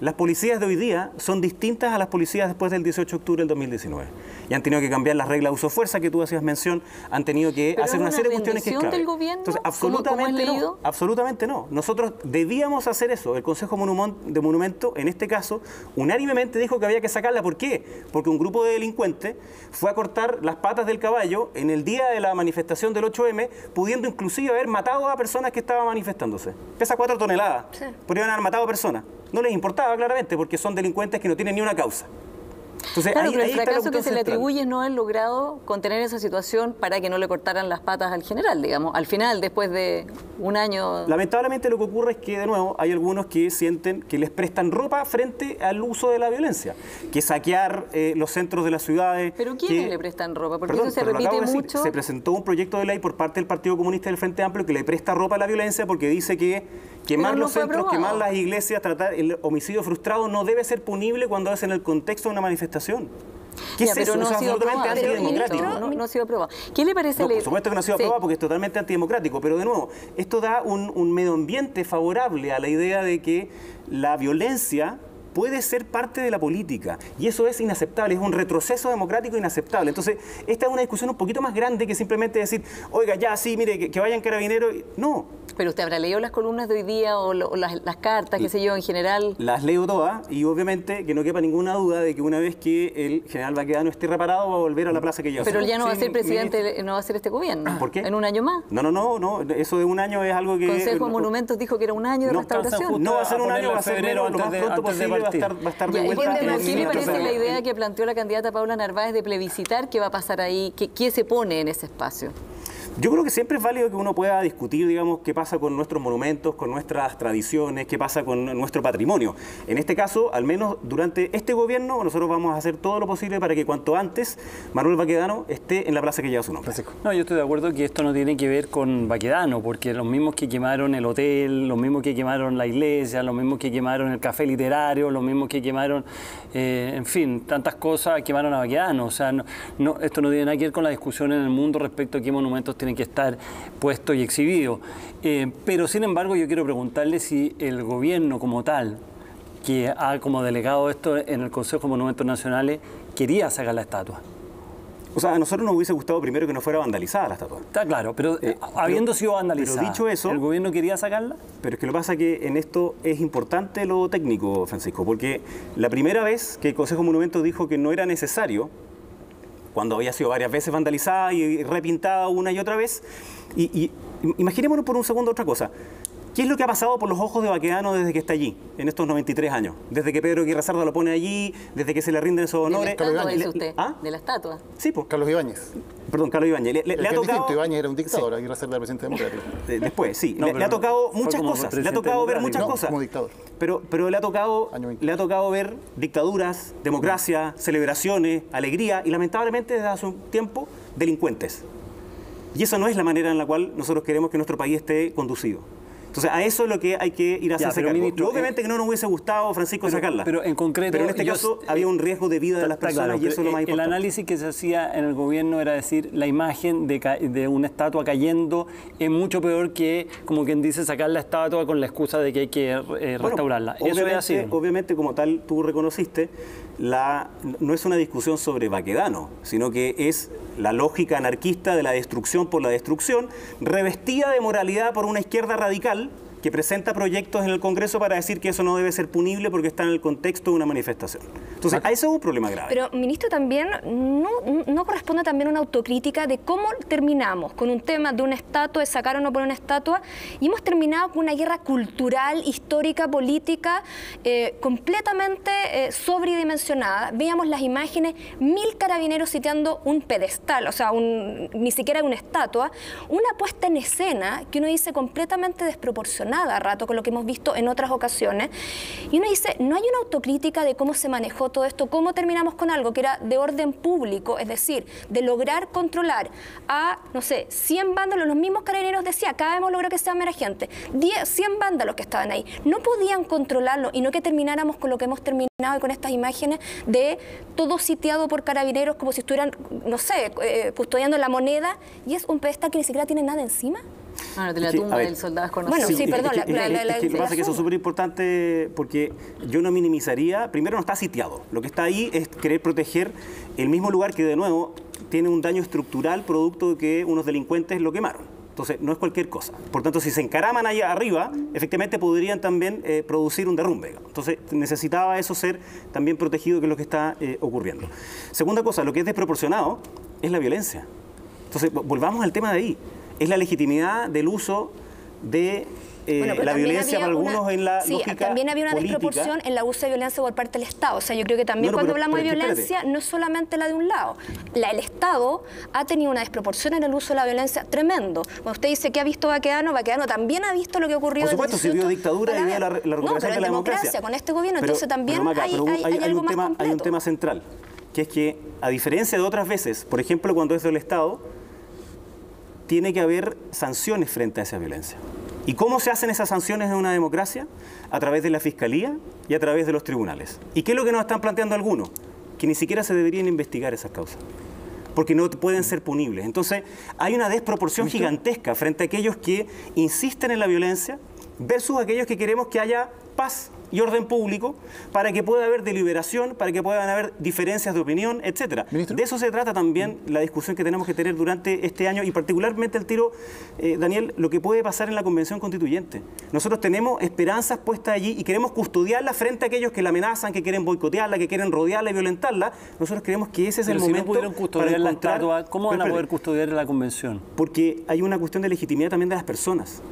Las policías de hoy día son distintas a las policías después del 18 de octubre del 2019. Y han tenido que cambiar las reglas de uso-fuerza que tú hacías mención, han tenido que hacer una serie de cuestiones que es clave. ¿Del gobierno? Entonces, absolutamente no, absolutamente no. Nosotros debíamos hacer eso. El Consejo de Monumento, en este caso, unánimemente dijo que había que sacarla. ¿Por qué? Porque un grupo de delincuentes fue a cortar las patas del caballo en el día de la manifestación del 8M, pudiendo inclusive haber matado a personas que estaban manifestándose. Pesa 4 toneladas. Sí. Podrían haber matado a personas. No les importaba claramente porque son delincuentes que no tienen ni una causa. Entonces, claro, pero el fracaso que se le atribuye es no haber logrado contener esa situación para que no le cortaran las patas al general, digamos, al final, después de un año. Lamentablemente lo que ocurre es que, de nuevo, hay algunos que sienten que les prestan ropa frente al uso de la violencia, que saquear los centros de las ciudades. ¿Pero quiénes le prestan ropa? Porque eso se repite mucho. Se presentó un proyecto de ley por parte del Partido Comunista y del Frente Amplio que le presta ropa a la violencia porque dice que quemar los centros, quemar las iglesias, tratar el homicidio frustrado no debe ser punible cuando es en el contexto de una manifestación. ¿Qué es eso? No es absolutamente antidemocrático. No ha sido aprobado. ¿Qué le parece? Por supuesto que no ha sido aprobado porque es totalmente antidemocrático, pero de nuevo, esto da un medio ambiente favorable a la idea de que la violencia puede ser parte de la política y eso es inaceptable, es un retroceso democrático inaceptable. Entonces, esta es una discusión un poquito más grande que simplemente decir, oiga, ya, sí, mire, que vayan Carabineros. No. Pero usted habrá leído las columnas de hoy día o las cartas, qué sé yo, en general. Las leo todas y obviamente que no quepa ninguna duda de que una vez que el general Baquedano esté reparado va a volver a la plaza que lleva. Pero él ya no va a ser presidente, no va a ser este gobierno. ¿Por qué? ¿En un año más? No, eso de un año es algo que... El Consejo de Monumentos dijo que era un año de restauración. No va a ser un año, va a ser menos, lo más pronto posible va a estar de vuelta. ¿Qué le parece la idea que planteó la candidata Paula Narváez de plebiscitar qué va a pasar ahí? ¿Qué se pone en ese espacio? Yo creo que siempre es válido que uno pueda discutir, digamos, qué pasa con nuestros monumentos, con nuestras tradiciones, qué pasa con nuestro patrimonio. En este caso, al menos durante este gobierno, nosotros vamos a hacer todo lo posible para que cuanto antes Manuel Baquedano esté en la plaza que lleva su nombre. No, yo estoy de acuerdo que esto no tiene que ver con Baquedano, porque los mismos que quemaron el hotel, los mismos que quemaron la iglesia, los mismos que quemaron el café literario, los mismos que quemaron, en fin, tantas cosas, quemaron a Baquedano. O sea, esto no tiene nada que ver con la discusión en el mundo respecto a qué monumentos tienen que estar puestos y exhibidos. Pero sin embargo yo quiero preguntarle si el gobierno como tal, que ha como delegado esto en el Consejo de Monumentos Nacionales, quería sacar la estatua. O sea, a nosotros nos hubiese gustado primero que no fuera vandalizada la estatua. Está claro, pero habiendo sido vandalizada, pero dicho eso, ¿el gobierno quería sacarla? Pero es que lo que pasa es que en esto es importante lo técnico, Francisco, porque la primera vez que el Consejo de Monumentos dijo que no era necesario, cuando había sido varias veces vandalizada y repintada una y otra vez. Y imaginémonos por un segundo otra cosa. ¿Qué es lo que ha pasado por los ojos de Baquedano desde que está allí, en estos 93 años? Desde que Pedro Aguirre Cerda lo pone allí, desde que se le rinden esos honores. ¿De la estatua, dice usted? ¿Ah? ¿De la estatua? Sí, pues. Carlos Ibáñez. Perdón, Carlos Ibáñez. Le ha tocado... Ibáñez era un dictador, Aguirre Cerda era presidente democrático. Después, sí. Le ha tocado muchas cosas. Le ha tocado ver muchas cosas. Como dictador. Pero le ha tocado ver dictaduras, democracia, celebraciones, alegría y lamentablemente desde hace un tiempo delincuentes. Y esa no es la manera en la cual nosotros queremos que nuestro país esté conducido. Entonces, a eso es lo que hay que ir a hacerse cargo. Ministro, obviamente que no nos hubiese gustado, Francisco, sacarla. Pero en concreto... Pero en este caso había un riesgo de vida de las personas, claro, y eso es lo más importante. El análisis que se hacía en el gobierno era decir, la imagen de una estatua cayendo es mucho peor que, como quien dice, sacar la estatua con la excusa de que hay que restaurarla. Eso es así. Obviamente, como tal, tú reconociste, no es una discusión sobre Baquedano, sino que es la lógica anarquista de la destrucción por la destrucción, revestida de moralidad por una izquierda radical que presenta proyectos en el Congreso para decir que eso no debe ser punible porque está en el contexto de una manifestación. Entonces, a eso es un problema grave. Pero, ministro, también no corresponde también una autocrítica de cómo terminamos con un tema de una estatua, de sacar o no poner una estatua, y hemos terminado con una guerra cultural, histórica, política, completamente sobredimensionada. Veíamos las imágenes, 1000 carabineros sitiando un pedestal, o sea, ni siquiera una estatua, una puesta en escena que uno dice completamente desproporcionada a rato con lo que hemos visto en otras ocasiones, y uno dice, no hay una autocrítica de cómo se manejó todo esto, cómo terminamos con algo que era de orden público, es decir, de lograr controlar a, no sé, 100 vándalos, los mismos carabineros decían, acá hemos logrado que sean menos gente, 100 vándalos que estaban ahí, no podían controlarlo, y no que termináramos con lo que hemos terminado y con estas imágenes de todo sitiado por carabineros como si estuvieran, no sé, custodiando la moneda, y es un pedestal que ni siquiera tiene nada encima. Ah, de la tumba del soldado desconocido. Bueno, sí, perdón. Lo que pasa es que eso es súper importante porque yo no minimizaría, primero no está sitiado, lo que está ahí es querer proteger el mismo lugar que de nuevo tiene un daño estructural producto de que unos delincuentes lo quemaron. Entonces, no es cualquier cosa. Por tanto, si se encaraman allá arriba, efectivamente podrían también producir un derrumbe. Entonces, necesitaba eso ser también protegido, que es lo que está ocurriendo. Segunda cosa, lo que es desproporcionado es la violencia. Entonces, volvamos al tema de ahí. Es la legitimidad del uso de la violencia para algunos en la lógica también había una política. Desproporción en el uso de violencia por parte del Estado. O sea, yo creo que también cuando hablamos de violencia no es solamente la de un lado. El Estado ha tenido una desproporción en el uso de la violencia tremendo. Cuando usted dice que ha visto Baquedano también ha visto lo que ocurrió. Por supuesto, si vio dictadura y vio la recuperación de la democracia. Con este gobierno, entonces también hay algo más completo. Hay un tema central, que es que, a diferencia de otras veces, por ejemplo, cuando es del Estado, tiene que haber sanciones frente a esa violencia. ¿Y cómo se hacen esas sanciones en una democracia? A través de la Fiscalía y a través de los tribunales. ¿Y qué es lo que nos están planteando algunos? Que ni siquiera se deberían investigar esas causas, porque no pueden ser punibles. Entonces, hay una desproporción gigantesca frente a aquellos que insisten en la violencia versus aquellos que queremos que haya paz y orden público para que pueda haber deliberación, para que puedan haber diferencias de opinión, etcétera. ¿Ministro? De eso se trata también la discusión que tenemos que tener durante este año y particularmente el tiro, Daniel, lo que puede pasar en la Convención Constituyente. Nosotros tenemos esperanzas puestas allí y queremos custodiarla frente a aquellos que la amenazan, que quieren boicotearla, que quieren rodearla y violentarla. Nosotros creemos que ese es el momento. Si no pudieron custodiar la estatua, ¿cómo van a poder custodiar la Convención? Porque hay una cuestión de legitimidad también de las personas.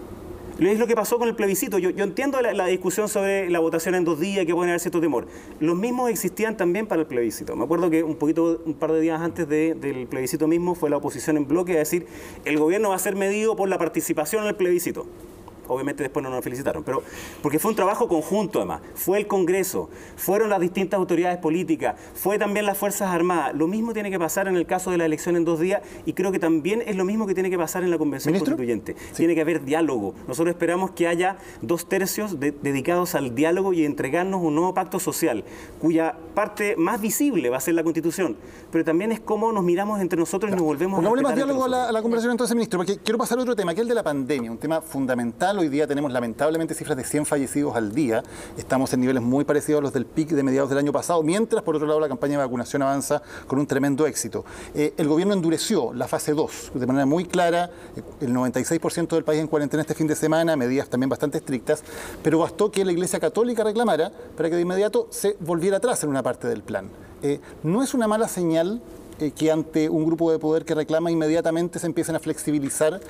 Es lo que pasó con el plebiscito. Yo entiendo la discusión sobre la votación en 2 días, que pueden haber cierto temor. Los mismos existían también para el plebiscito. Me acuerdo que un par de días antes del plebiscito mismo fue la oposición en bloque a decir el gobierno va a ser medido por la participación en el plebiscito. Obviamente después no nos felicitaron, pero porque fue un trabajo conjunto además. Fue el Congreso, fueron las distintas autoridades políticas, fue también las Fuerzas Armadas. Lo mismo tiene que pasar en el caso de la elección en 2 días y creo que también es lo mismo que tiene que pasar en la Convención Constituyente. Sí. Tiene que haber diálogo. Nosotros esperamos que haya 2/3 dedicados al diálogo y entregarnos un nuevo pacto social, cuya parte más visible va a ser la Constitución, pero también es cómo nos miramos entre nosotros y nos volvemos a respetar. Pongámosle más diálogo a la conversación entonces, ministro, porque quiero pasar a otro tema, que es el de la pandemia, un tema fundamental. Hoy día tenemos lamentablemente cifras de 100 fallecidos al día. Estamos en niveles muy parecidos a los del pic de mediados del año pasado, mientras por otro lado la campaña de vacunación avanza con un tremendo éxito. El gobierno endureció la fase 2 de manera muy clara, el 96% del país en cuarentena este fin de semana, medidas también bastante estrictas, pero bastó que la Iglesia Católica reclamara para que de inmediato se volviera atrás en una parte del plan. ¿No es una mala señal que ante un grupo de poder que reclama inmediatamente se empiecen a flexibilizar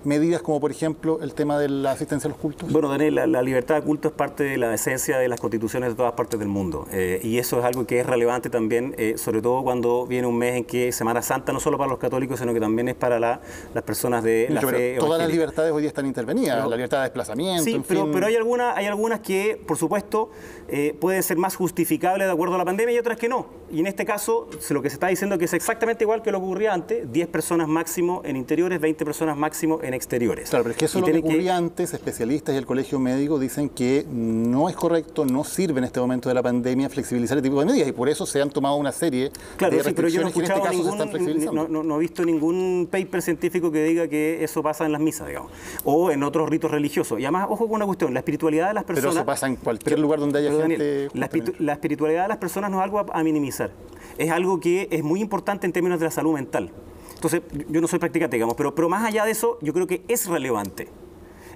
medidas como, por ejemplo, el tema de la asistencia a los cultos? Bueno, Daniel, la libertad de culto es parte de la esencia de las constituciones de todas partes del mundo. Y eso es algo que es relevante también, sobre todo cuando viene un mes en que Semana Santa no solo para los católicos, sino que también es para las personas de la fe. Todas las libertades hoy día están intervenidas, la libertad de desplazamiento, sí, pero hay algunas que, por supuesto, pueden ser más justificables de acuerdo a la pandemia y otras que no. Y en este caso, lo que se está diciendo es que es exactamente igual que lo que ocurría antes, 10 personas máximo en interiores, 20 personas máximo en exteriores. Claro, pero es que eso es lo que ocurría antes. Especialistas y el Colegio Médico dicen que no es correcto, no sirve en este momento de la pandemia flexibilizar este tipo de medidas y por eso se han tomado una serie de restricciones pero yo no he que en este caso se están flexibilizando. No he visto ningún paper científico que diga que eso pasa en las misas, digamos, o en otros ritos religiosos. Y además, ojo con una cuestión, la espiritualidad de las personas... Pero eso pasa en cualquier lugar donde haya gente... Daniel, la espiritualidad de las personas no es algo a minimizar, es algo que es muy importante en términos de la salud mental. Entonces, yo no soy practicante, digamos, pero más allá de eso, yo creo que es relevante.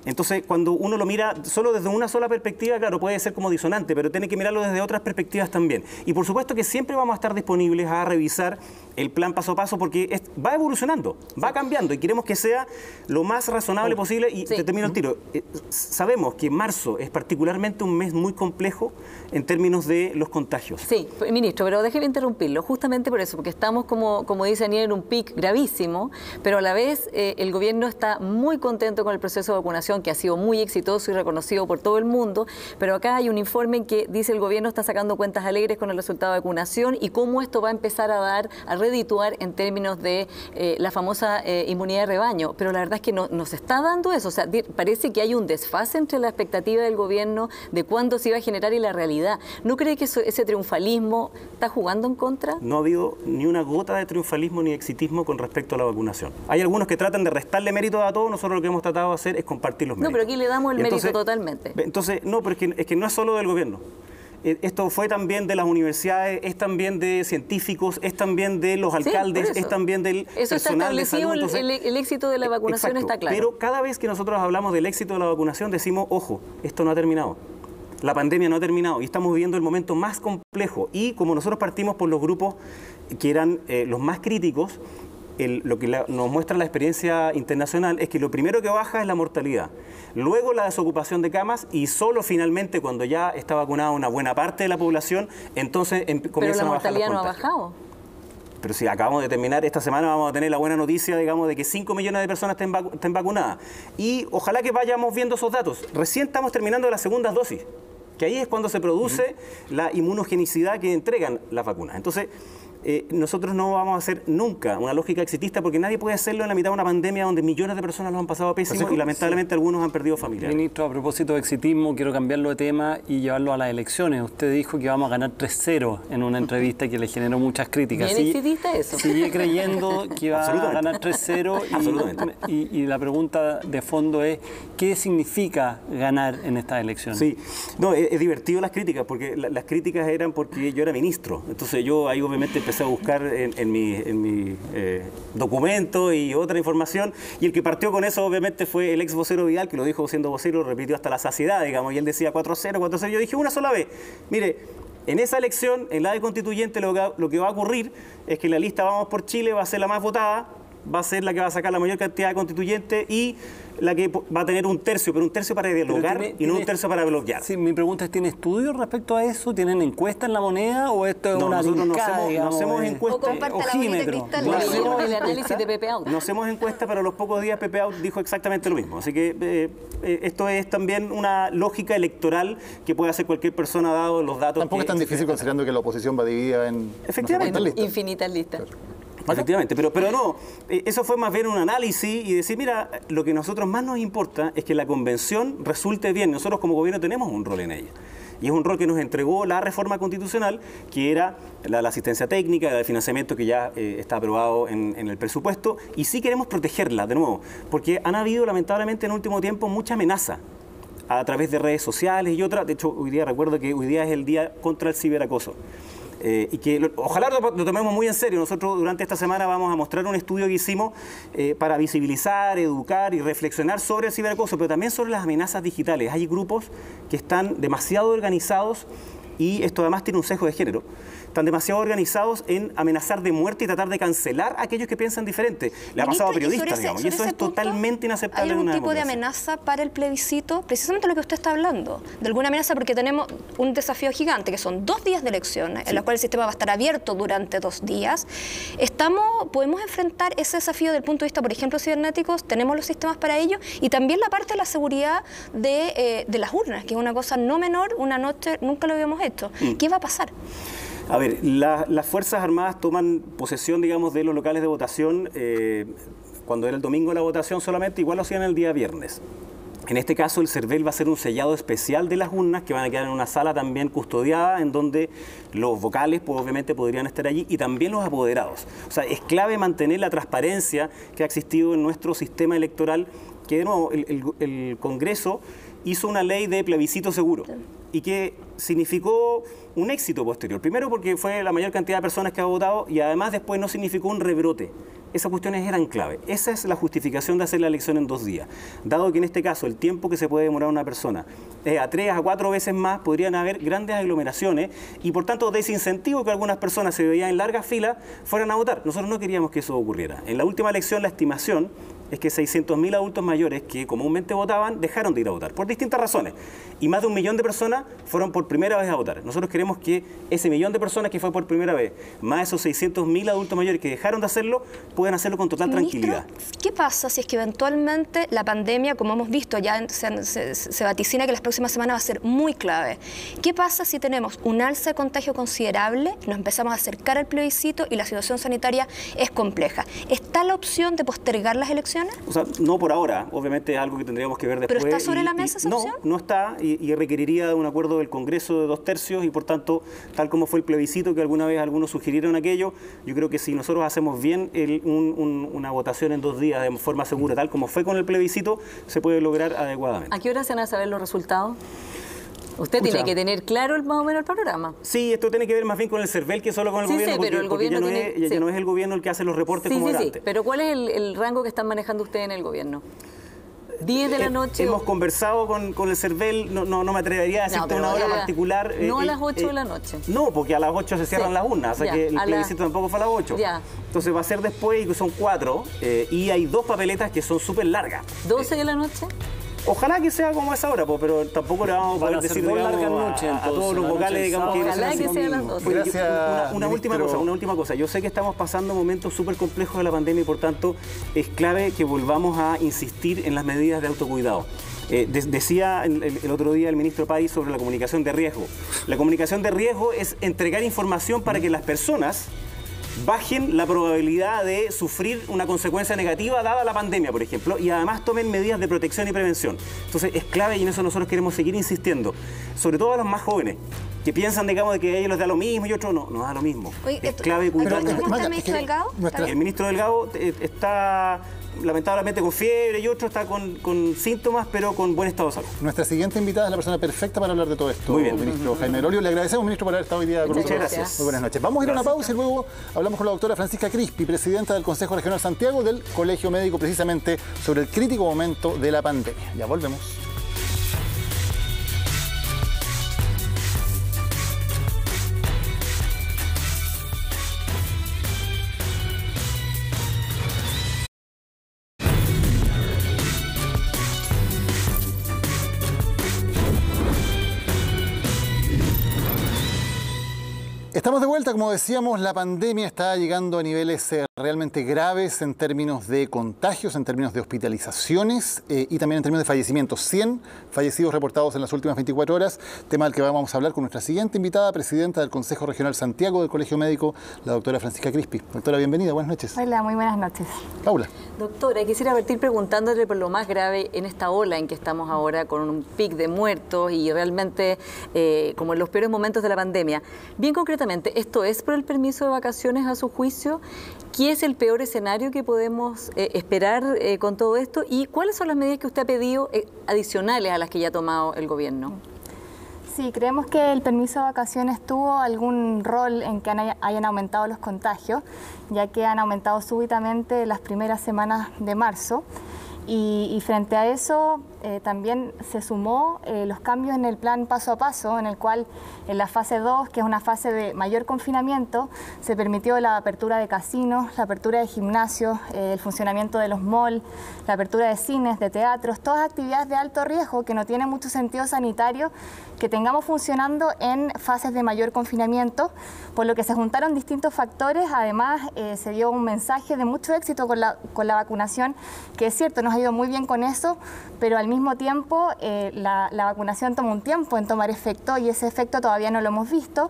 Entonces, cuando uno lo mira solo desde una sola perspectiva, claro, puede ser como disonante, pero tiene que mirarlo desde otras perspectivas también. Y por supuesto que siempre vamos a estar disponibles a revisar el plan paso a paso porque va evolucionando, va cambiando y queremos que sea lo más razonable posible. Y te termino el tiro. Sabemos que marzo es particularmente un mes muy complejo en términos de los contagios. Sí, ministro, pero déjeme interrumpirlo, justamente por eso, porque estamos, como dice Daniel, en un pic gravísimo, pero a la vez el gobierno está muy contento con el proceso de vacunación, que ha sido muy exitoso y reconocido por todo el mundo, pero acá hay un informe en que dice el gobierno está sacando cuentas alegres con el resultado de vacunación y cómo esto va a empezar a redituar en términos de la famosa inmunidad de rebaño, pero la verdad es que no se está dando eso, o sea, parece que hay un desfase entre la expectativa del gobierno de cuándo se iba a generar y la realidad. ¿No cree que ese triunfalismo está jugando en contra? No ha habido ni una gota de triunfalismo ni exitismo con respecto a la vacunación. Hay algunos que tratan de restarle mérito a todo, nosotros lo que hemos tratado de hacer es compartir los méritos. No, pero aquí le damos el mérito totalmente. Entonces, no, pero es que no es solo del gobierno. Esto fue también de las universidades, es también de científicos, es también de los alcaldes, es también del personal de salud. Eso está establecido, el éxito de la vacunación. Exacto, está claro. Pero cada vez que nosotros hablamos del éxito de la vacunación decimos, ojo, esto no ha terminado. La pandemia no ha terminado y estamos viviendo el momento más complejo. Y como nosotros partimos por los grupos que eran los más críticos, lo que nos muestra la experiencia internacional es que lo primero que baja es la mortalidad, luego la desocupación de camas y solo finalmente cuando ya está vacunada una buena parte de la población, entonces comienzan a bajar los contagios. Pero la mortalidad no ha bajado. Pero si acabamos de terminar, esta semana vamos a tener la buena noticia, digamos, de que 5 millones de personas estén vacunadas. Y ojalá que vayamos viendo esos datos. Recién estamos terminando las segundas dosis, que ahí es cuando se produce la inmunogenicidad que entregan las vacunas. Entonces, nosotros no vamos a hacer nunca una lógica exitista porque nadie puede hacerlo en la mitad de una pandemia donde millones de personas lo han pasado pésimo y lamentablemente algunos han perdido familiares. Ministro, a propósito de exitismo, quiero cambiarlo de tema y llevarlo a las elecciones. Usted dijo que vamos a ganar 3-0 en una entrevista que le generó muchas críticas. ¿Bien exitista eso? Sigue creyendo que va a ganar 3-0 y la pregunta de fondo es ¿qué significa ganar en estas elecciones? Sí, no, es divertido las críticas porque las críticas eran porque yo era ministro. Entonces yo ahí obviamente empecé a buscar en mi documento y otra información, y el que partió con eso obviamente fue el ex vocero Vidal, que lo dijo siendo vocero, lo repitió hasta la saciedad, digamos, y él decía 4-0, 4-0. Yo dije una sola vez, mire, en esa elección, en la de constituyente, lo que va a ocurrir es que la lista Vamos por Chile va a ser la más votada, va a ser la que va a sacar la mayor cantidad de constituyentes y la que va a tener un tercio, pero un tercio para dialogar y no un tercio para bloquear. Sí, mi pregunta es, ¿tiene estudios respecto a eso? ¿Tienen encuestas en La Moneda o esto es una brincada, no hacemos encuestas? El análisis de Pepe Out. No hacemos encuestas, pero a los pocos días Pepe Out dijo exactamente lo mismo. Así que esto es también una lógica electoral que puede hacer cualquier persona dado los datos. Tampoco es tan difícil considerando que la oposición va dividida en infinitas listas. Efectivamente, pero no, eso fue más bien un análisis y decir, mira, lo que a nosotros más nos importa es que la convención resulte bien. Nosotros como gobierno tenemos un rol en ella. Y es un rol que nos entregó la reforma constitucional, que era la asistencia técnica, el financiamiento que ya está aprobado en el presupuesto. Y sí queremos protegerla, de nuevo, porque han habido lamentablemente en el último tiempo mucha amenaza a través de redes sociales y otras. De hecho, hoy día recuerdo que hoy día es el día contra el ciberacoso. Y que ojalá lo tomemos muy en serio. Nosotros durante esta semana vamos a mostrar un estudio que hicimos para visibilizar, educar y reflexionar sobre el ciberacoso, pero también sobre las amenazas digitales. Hay grupos que están demasiado organizados y esto además tiene un sesgo de género. Están demasiado organizados en amenazar de muerte y tratar de aquellos a aquellos que piensan diferente. Le ha pasado a periodistas, digamos, y eso es totalmente inaceptable. ¿Hay algún tipo de amenaza para el plebiscito? Precisamente lo que usted está hablando, de alguna amenaza, porque tenemos un desafío gigante, que son 2 días de elecciones, en los cuales el sistema va a estar abierto durante 2 días. ¿Podemos enfrentar ese desafío desde el punto de vista, por ejemplo, cibernéticos? ¿Tenemos los sistemas para ello? Y también la parte de la seguridad de las urnas, que es una cosa no menor, una noche nunca lo habíamos hecho. ¿Qué va a pasar? A ver, las Fuerzas Armadas toman posesión, digamos, de los locales de votación cuando era el domingo la votación solamente, igual lo hacían el día viernes. En este caso, el CERVEL va a hacer un sellado especial de las urnas que van a quedar en una sala también custodiada, en donde los vocales, pues, obviamente, podrían estar allí y también los apoderados. O sea, es clave mantener la transparencia que ha existido en nuestro sistema electoral, que, de nuevo, el Congreso hizo una ley de plebiscito seguro y que significó un éxito posterior. Primero porque fue la mayor cantidad de personas que ha votado y además después no significó un rebrote. esas cuestiones eran clave. Esa es la justificación de hacer la elección en 2 días. Dado que en este caso el tiempo que se puede demorar una persona a 3 a 4 veces más, podrían haber grandes aglomeraciones y por tanto desincentivo que algunas personas se veían en largas filas fueran a votar. Nosotros no queríamos que eso ocurriera. En la última elección la estimación es que 600.000 adultos mayores que comúnmente votaban dejaron de ir a votar por distintas razones y más de 1 millón de personas fueron por primera vez a votar. Nosotros queremos que ese 1 millón de personas que fue por primera vez, más esos 600.000 adultos mayores que dejaron de hacerlo, puedan hacerlo con total tranquilidad. ¿Qué pasa si es que eventualmente la pandemia, como hemos visto, ya se vaticina que las próximas semanas va a ser muy clave? ¿Qué pasa si tenemos un alza de contagio considerable, nos empezamos a acercar al plebiscito y la situación sanitaria es compleja? ¿Está la opción de postergar las elecciones? O sea, no por ahora, obviamente es algo que tendríamos que ver después. ¿Pero está sobre la mesa esa opción? No está y requeriría de un acuerdo del Congreso de 2/3 y por tanto, tal como fue el plebiscito que alguna vez algunos sugirieron aquello, yo creo que si nosotros hacemos bien una votación en 2 días de forma segura, tal como fue con el plebiscito, se puede lograr adecuadamente. ¿A qué hora se van a saber los resultados? Usted tiene que tener claro más o menos el panorama. Sí, esto tiene que ver más bien con el CERVEL que solo con el gobierno, pero el gobierno ya no es el gobierno el que hace los reportes como era antes. Pero ¿cuál es el rango que están manejando ustedes en el gobierno? 10 de la noche. Hemos conversado con el CERVEL, no me atrevería a decirte una hora particular. No a las 8 de la noche. No, porque a las 8 se cierran las urnas, o sea que el plebiscito tampoco fue a las 8. Entonces va a ser después y son 4 y hay 2 papeletas que son súper largas. ¿12 de la noche? Ojalá que sea como esa hora, pero tampoco le vamos a poder decir a todos los vocales, digamos, que ojalá que sea las 12. Gracias, una última cosa. Yo sé que estamos pasando momentos súper complejos de la pandemia y por tanto es clave que volvamos a insistir en las medidas de autocuidado. Decía el otro día el ministro Pais sobre la comunicación de riesgo. La comunicación de riesgo es entregar información para que las personas bajen la probabilidad de sufrir una consecuencia negativa dada la pandemia, por ejemplo, y además tomen medidas de protección y prevención. Entonces es clave y en eso nosotros queremos seguir insistiendo, sobre todo a los más jóvenes, que piensan, digamos, de que a ellos les da lo mismo y otros no da lo mismo. Oye, es clave cuidarnos. ¿Cómo está el ministro Delgado? El ministro Delgado está lamentablemente con fiebre y otro está con síntomas, pero con buen estado de salud. Nuestra siguiente invitada es la persona perfecta para hablar de todo esto. Muy bien. Ministro Jaime Lolio, le agradecemos, ministro, por haber estado hoy día con nosotros. Muchas gracias. Muy buenas noches. Vamos a ir a una pausa y luego hablamos con la doctora Francisca Crispi, presidenta del Consejo Regional Santiago del Colegio Médico, precisamente sobre el crítico momento de la pandemia. Ya volvemos. Estamos de vuelta, como decíamos, la pandemia está llegando a niveles realmente graves en términos de contagios, en términos de hospitalizaciones y también en términos de fallecimientos. 100 fallecidos reportados en las últimas 24 horas, tema del que vamos a hablar con nuestra siguiente invitada, presidenta del Consejo Regional Santiago del Colegio Médico, la doctora Francisca Crispi. Doctora, bienvenida, buenas noches. Hola, muy buenas noches. Paula. Doctora, quisiera partir preguntándole por lo más grave en esta ola en que estamos ahora con un pic de muertos y realmente como en los peores momentos de la pandemia. Bien concretamente, ¿esto es por el permiso de vacaciones a su juicio? ¿Qué es el peor escenario que podemos esperar con todo esto? ¿Y cuáles son las medidas que usted ha pedido adicionales a las que ya ha tomado el gobierno? Sí, creemos que el permiso de vacaciones tuvo algún rol en que hayan aumentado los contagios, ya que han aumentado súbitamente las primeras semanas de marzo. Y frente a eso también se sumó los cambios en el plan paso a paso, en el cual en la fase 2, que es una fase de mayor confinamiento, se permitió la apertura de casinos, la apertura de gimnasios, el funcionamiento de los malls, la apertura de cines, de teatros, todas actividades de alto riesgo que no tienen mucho sentido sanitario que tengamos funcionando en fases de mayor confinamiento, por lo que se juntaron distintos factores. Además se dio un mensaje de mucho éxito con la vacunación, que es cierto, nos ha ido muy bien con eso, pero al mismo tiempo la vacunación toma un tiempo en tomar efecto y ese efecto todavía no lo hemos visto,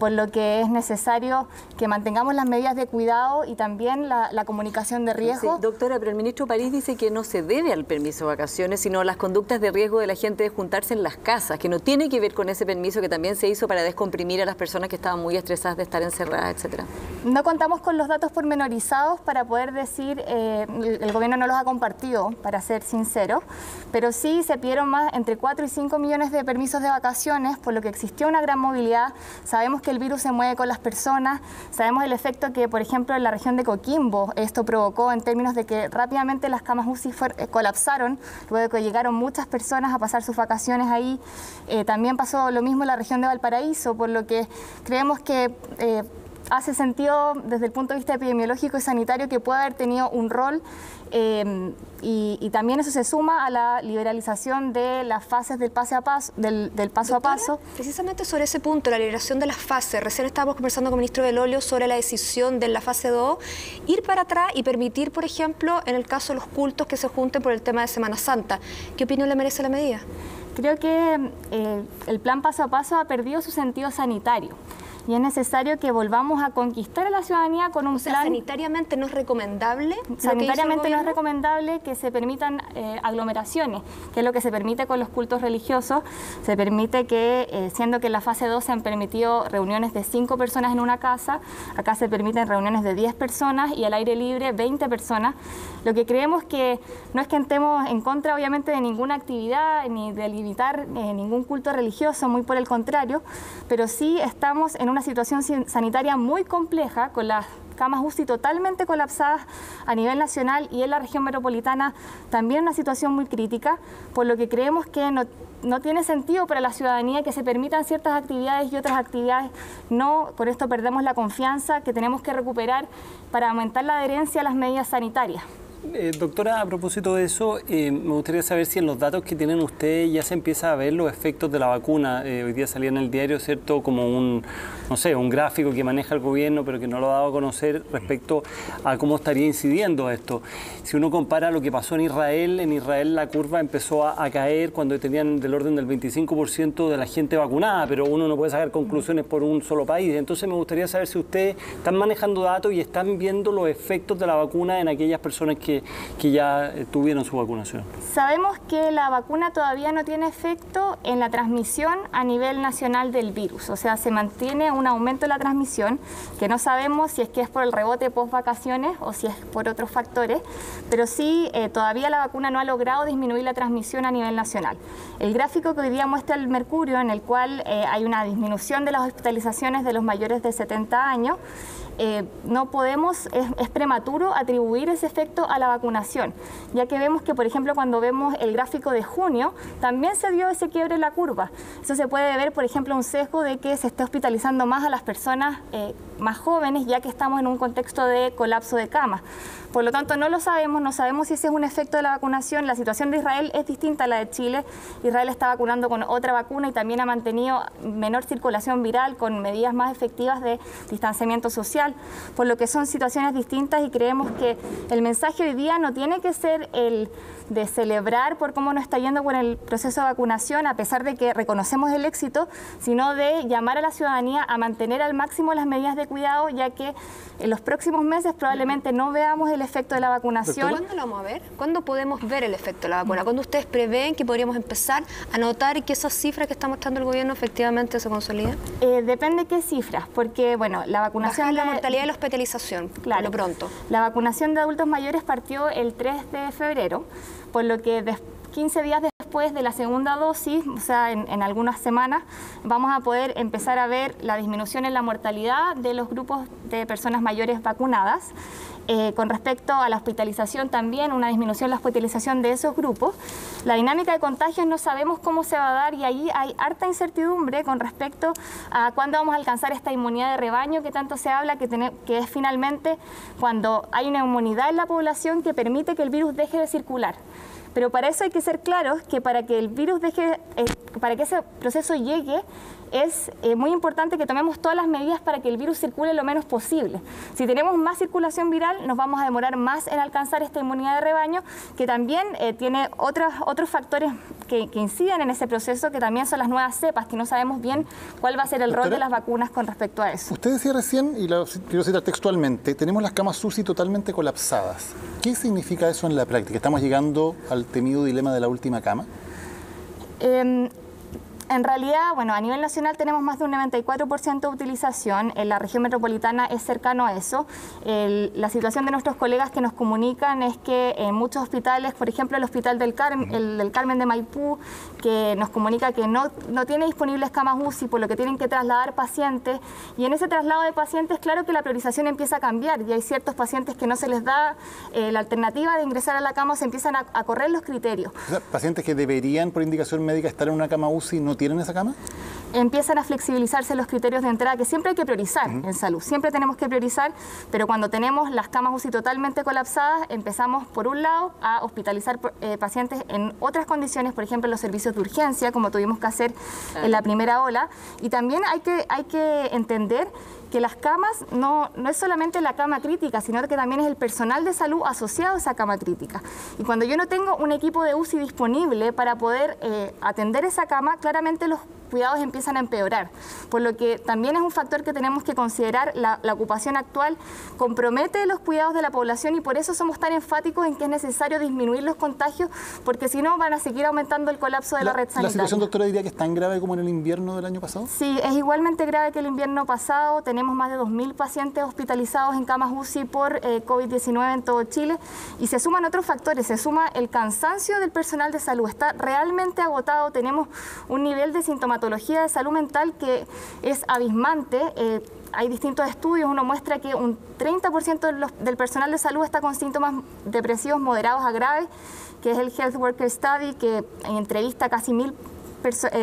por lo que es necesario que mantengamos las medidas de cuidado y también la comunicación de riesgo. Sí, doctora, pero el ministro París dice que no se debe al permiso de vacaciones, sino a las conductas de riesgo de la gente de juntarse en las casas, que no tiene que ver con ese permiso que también se hizo para descomprimir a las personas que estaban muy estresadas de estar encerradas, etcétera. No contamos con los datos pormenorizados para poder decir, el gobierno no los ha compartido, para ser sincero, pero pero sí se pidieron más entre 4 y 5 millones de permisos de vacaciones, por lo que existió una gran movilidad. Sabemos que el virus se mueve con las personas, sabemos el efecto que, por ejemplo, en la región de Coquimbo esto provocó en términos de que rápidamente las camas UCI colapsaron, luego de que llegaron muchas personas a pasar sus vacaciones ahí. También pasó lo mismo en la región de Valparaíso, por lo que creemos que hace sentido desde el punto de vista epidemiológico y sanitario que puede haber tenido un rol y también eso se suma a la liberalización de las fases del paso a paso. Doctora, precisamente sobre ese punto, la liberación de las fases, recién estábamos conversando con el ministro Belolio sobre la decisión de la fase 2, ir para atrás y permitir, por ejemplo, en el caso de los cultos que se junten por el tema de Semana Santa. ¿Qué opinión le merece la medida? Creo que el plan paso a paso ha perdido su sentido sanitario. Y es necesario que volvamos a conquistar a la ciudadanía con un plan... ¿Sanitariamente no es recomendable? Sanitariamente no es recomendable que se permitan aglomeraciones, que es lo que se permite con los cultos religiosos. Se permite que, siendo que en la fase 2 se han permitido reuniones de 5 personas en una casa, acá se permiten reuniones de 10 personas y al aire libre 20 personas. Lo que creemos que no es que estemos en contra, obviamente, de ninguna actividad ni de limitar ningún culto religioso, muy por el contrario, pero sí estamos en una situación sanitaria muy compleja, con las camas UCI totalmente colapsadas a nivel nacional y en la región metropolitana también una situación muy crítica, por lo que creemos que no tiene sentido para la ciudadanía que se permitan ciertas actividades y otras actividades no. Por esto perdemos la confianza que tenemos que recuperar para aumentar la adherencia a las medidas sanitarias. Doctora, a propósito de eso, me gustaría saber si en los datos que tienen ustedes ya se empieza a ver los efectos de la vacuna. Hoy día salía en el diario, ¿cierto?, como un gráfico que maneja el gobierno, pero que no lo ha dado a conocer respecto a cómo estaría incidiendo esto. Si uno compara lo que pasó en Israel la curva empezó a caer cuando tenían del orden del 25% de la gente vacunada, pero uno no puede sacar conclusiones por un solo país. Entonces me gustaría saber si ustedes están manejando datos y están viendo los efectos de la vacuna en aquellas personas que ya tuvieron su vacunación. Sabemos que la vacuna todavía no tiene efecto en la transmisión a nivel nacional del virus, o sea, se mantiene un aumento de la transmisión, que no sabemos si es que es por el rebote post vacaciones o si es por otros factores, pero sí todavía la vacuna no ha logrado disminuir la transmisión a nivel nacional. El gráfico que hoy día muestra el Mercurio, en el cual hay una disminución de las hospitalizaciones de los mayores de 70 años, no podemos, es prematuro atribuir ese efecto a la vacunación, ya que vemos que, por ejemplo, cuando vemos el gráfico de junio, también se dio ese quiebre en la curva. Eso se puede ver, por ejemplo, un sesgo de que se está hospitalizando más a las personas más jóvenes, ya que estamos en un contexto de colapso de camas. Por lo tanto, no lo sabemos, no sabemos si ese es un efecto de la vacunación. La situación de Israel es distinta a la de Chile. Israel está vacunando con otra vacuna y también ha mantenido menor circulación viral con medidas más efectivas de distanciamiento social, por lo que son situaciones distintas y creemos que el mensaje hoy día no tiene que ser el de celebrar por cómo nos está yendo con el proceso de vacunación, a pesar de que reconocemos el éxito, sino de llamar a la ciudadanía a mantener al máximo las medidas de cuidado, ya que en los próximos meses probablemente no veamos el efecto de la vacunación. ¿Cuándo lo vamos a ver? ¿Cuándo podemos ver el efecto de la vacuna? ¿Cuándo ustedes prevén que podríamos empezar a notar que esas cifras que está mostrando el gobierno efectivamente se consolidan? Depende qué cifras, porque bueno, la vacunación... Bajar la mortalidad y la hospitalización, claro, por lo pronto. La vacunación de adultos mayores partió el 3 de febrero, por lo que 15 días después de la segunda dosis, o sea, en algunas semanas, vamos a poder empezar a ver la disminución en la mortalidad de los grupos de personas mayores vacunadas. Con respecto a la hospitalización también, una disminución en la hospitalización de esos grupos. La dinámica de contagios no sabemos cómo se va a dar y ahí hay harta incertidumbre con respecto a cuándo vamos a alcanzar esta inmunidad de rebaño que tanto se habla, que es finalmente cuando hay una inmunidad en la población que permite que el virus deje de circular. Pero para eso hay que ser claros que para que el virus para que ese proceso llegue, es muy importante que tomemos todas las medidas para que el virus circule lo menos posible. Si tenemos más circulación viral, nos vamos a demorar más en alcanzar esta inmunidad de rebaño, que también tiene otros factores que inciden en ese proceso, que también son las nuevas cepas, que no sabemos bien cuál va a ser el rol de las vacunas con respecto a eso. Usted decía recién, y lo quiero citar textualmente, tenemos las camas UCI totalmente colapsadas. ¿Qué significa eso en la práctica? ¿Estamos llegando al temido dilema de la última cama? En realidad, bueno, a nivel nacional tenemos más de un 94% de utilización. En la región metropolitana es cercano a eso. La situación de nuestros colegas que nos comunican es que en muchos hospitales, por ejemplo el Hospital del Carmen, el del Carmen de Maipú, que nos comunica que no tiene disponibles camas UCI, por lo que tienen que trasladar pacientes. Y en ese traslado de pacientes, claro que la priorización empieza a cambiar y hay ciertos pacientes que no se les da la alternativa de ingresar a la cama, se empiezan a correr los criterios. O sea, pacientes que deberían, por indicación médica, estar en una cama UCI, ¿no tienen esa cama? Empiezan a flexibilizarse los criterios de entrada, que siempre hay que priorizar en salud, siempre tenemos que priorizar, pero cuando tenemos las camas UCI totalmente colapsadas, empezamos por un lado a hospitalizar pacientes en otras condiciones, por ejemplo en los servicios de urgencia, como tuvimos que hacer en la primera ola, y también hay que entender que las camas no es solamente la cama crítica, sino que también es el personal de salud asociado a esa cama crítica. Y cuando yo no tengo un equipo de UCI disponible para poder atender esa cama, claramente los cuidados empiezan a empeorar. Por lo que también es un factor que tenemos que considerar. La ocupación actual compromete los cuidados de la población y por eso somos tan enfáticos en que es necesario disminuir los contagios, porque si no van a seguir aumentando el colapso de la red sanitaria. ¿La situación, doctora, diría que es tan grave como en el invierno del año pasado? Sí, es igualmente grave que el invierno pasado. Tenemos más de 2.000 pacientes hospitalizados en camas UCI por COVID-19 en todo Chile y se suman otros factores, se suma el cansancio del personal de salud, está realmente agotado, tenemos un nivel de sintomatología de salud mental que es abismante. Hay distintos estudios, uno muestra que un 30% del personal de salud está con síntomas depresivos moderados a graves, que es el Health Worker Study, que entrevista a casi 1.000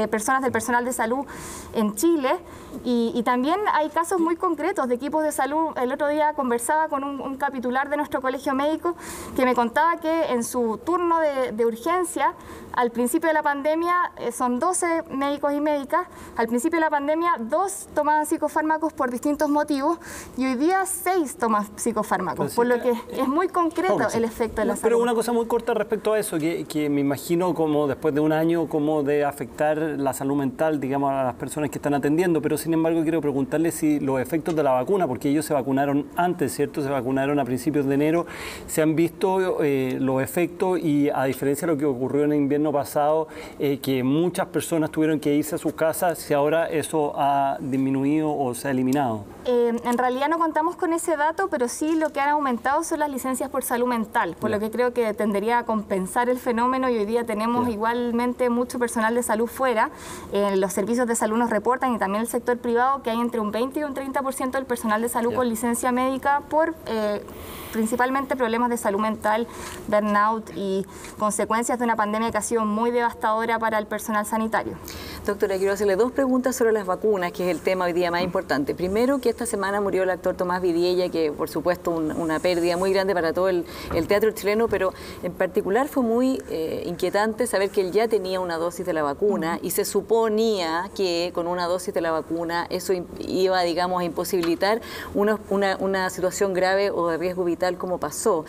personas del personal de salud en Chile y también hay casos muy concretos de equipos de salud. El otro día conversaba con un capitular de nuestro colegio médico que me contaba que en su turno de urgencia, al principio de la pandemia, son 12 médicos y médicas, al principio de la pandemia 2 tomaban psicofármacos por distintos motivos y hoy día 6 toman psicofármacos, por lo que es muy concreto el efecto de la salud. Pero una cosa muy corta respecto a eso, que me imagino como después de un año como de afectar la salud mental, digamos, a las personas que están atendiendo, pero sin embargo quiero preguntarle si los efectos de la vacuna, porque ellos se vacunaron antes, ¿cierto? Se vacunaron a principios de enero, se han visto los efectos y a diferencia de lo que ocurrió en el invierno pasado, que muchas personas tuvieron que irse a sus casas, si ahora eso ha disminuido o se ha eliminado. En realidad no contamos con ese dato, pero sí lo que han aumentado son las licencias por salud mental, por lo que creo que tendería a compensar el fenómeno y hoy día tenemos igualmente mucho personal de salud fuera. Los servicios de salud nos reportan y también el sector privado que hay entre un 20 y un 30% del personal de salud con licencia médica por principalmente problemas de salud mental, burnout y consecuencias de una pandemia que ha sido muy devastadora para el personal sanitario. Doctora, quiero hacerle 2 preguntas sobre las vacunas, que es el tema hoy día más importante. Primero, que esta semana murió el actor Tomás Vidiella, que por supuesto una pérdida muy grande para todo el teatro chileno, pero en particular fue muy inquietante saber que él ya tenía una dosis de la vacuna y se suponía que con una dosis de la vacuna eso iba, digamos, a imposibilitar una situación grave o de riesgo vital como pasó.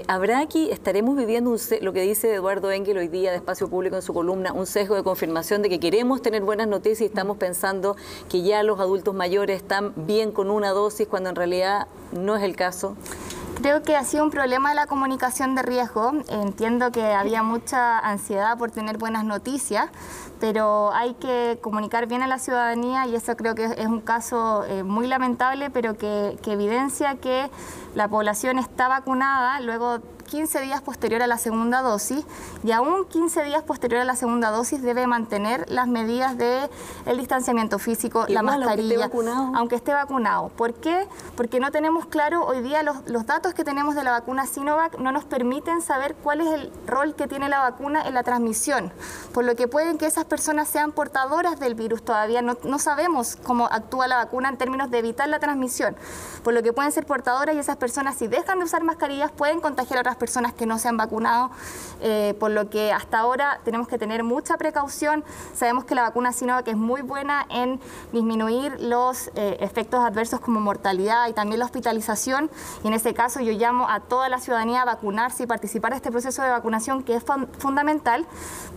¿Habrá aquí, estaremos viviendo lo que dice Eduardo Engel hoy día de Espacio Público en su columna, un sesgo de confirmación de que queremos tener buenas noticias y estamos pensando que ya los adultos mayores están bien con una dosis cuando en realidad no es el caso? Creo que ha sido un problema de la comunicación de riesgo. Entiendo que había mucha ansiedad por tener buenas noticias, pero hay que comunicar bien a la ciudadanía y eso creo que es un caso muy lamentable, pero que evidencia que la población está vacunada luego 15 días posterior a la segunda dosis y aún 15 días posterior a la segunda dosis debe mantener las medidas del distanciamiento físico, la mascarilla, aunque esté vacunado. ¿Por qué? Porque no tenemos claro, hoy día los datos que tenemos de la vacuna Sinovac no nos permiten saber cuál es el rol que tiene la vacuna en la transmisión, por lo que pueden que esas personas sean portadoras del virus todavía, no sabemos cómo actúa la vacuna en términos de evitar la transmisión, por lo que pueden ser portadoras y esas personas si dejan de usar mascarillas pueden contagiar a otras personas que no se han vacunado, por lo que hasta ahora tenemos que tener mucha precaución. Sabemos que la vacuna Sinovac es muy buena en disminuir los efectos adversos como mortalidad y también la hospitalización y en ese caso yo llamo a toda la ciudadanía a vacunarse y participar de este proceso de vacunación que es fundamental,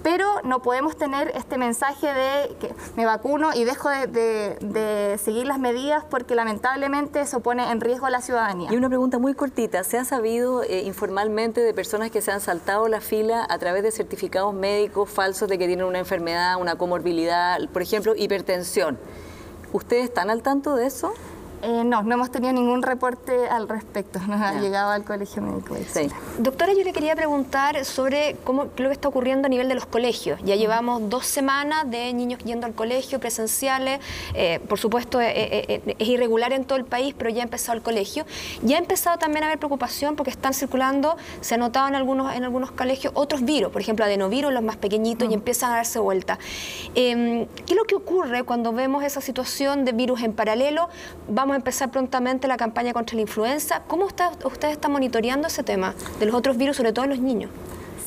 pero no podemos tener este mensaje de que me vacuno y dejo de seguir las medidas porque lamentablemente eso pone en riesgo a la ciudadanía. Y una pregunta muy cortita, ¿se ha sabido informar puntualmente de personas que se han saltado la fila a través de certificados médicos falsos de que tienen una enfermedad, una comorbilidad, por ejemplo, hipertensión. ¿Ustedes están al tanto de eso? No hemos tenido ningún reporte al respecto, nos ha llegado al Colegio Médico. Sí. Doctora, yo le quería preguntar sobre lo que está ocurriendo a nivel de los colegios. Ya llevamos 2 semanas de niños yendo al colegio, presenciales. Por supuesto, es irregular en todo el país, pero ya ha empezado el colegio. Ya ha empezado también a haber preocupación porque están circulando, se ha notado en algunos colegios, otros virus, por ejemplo, adenovirus, los más pequeñitos, y empiezan a darse vuelta. ¿Qué es lo que ocurre cuando vemos esa situación de virus en paralelo? Vamos a empezar prontamente la campaña contra la influenza. ¿Cómo ustedes están monitoreando ese tema de los otros virus, sobre todo en los niños?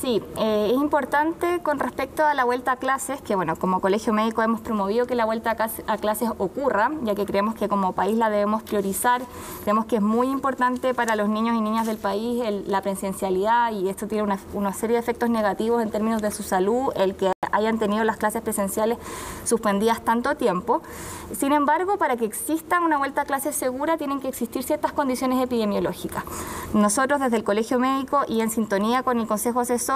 Sí, es importante con respecto a la vuelta a clases, que bueno, como Colegio Médico hemos promovido que la vuelta a clases ocurra, ya que creemos que como país la debemos priorizar. Creemos que es muy importante para los niños y niñas del país la presencialidad, y esto tiene una serie de efectos negativos en términos de su salud, el que hayan tenido las clases presenciales suspendidas tanto tiempo. Sin embargo, para que exista una vuelta a clases segura tienen que existir ciertas condiciones epidemiológicas. Nosotros desde el Colegio Médico y en sintonía con el Consejo Asesor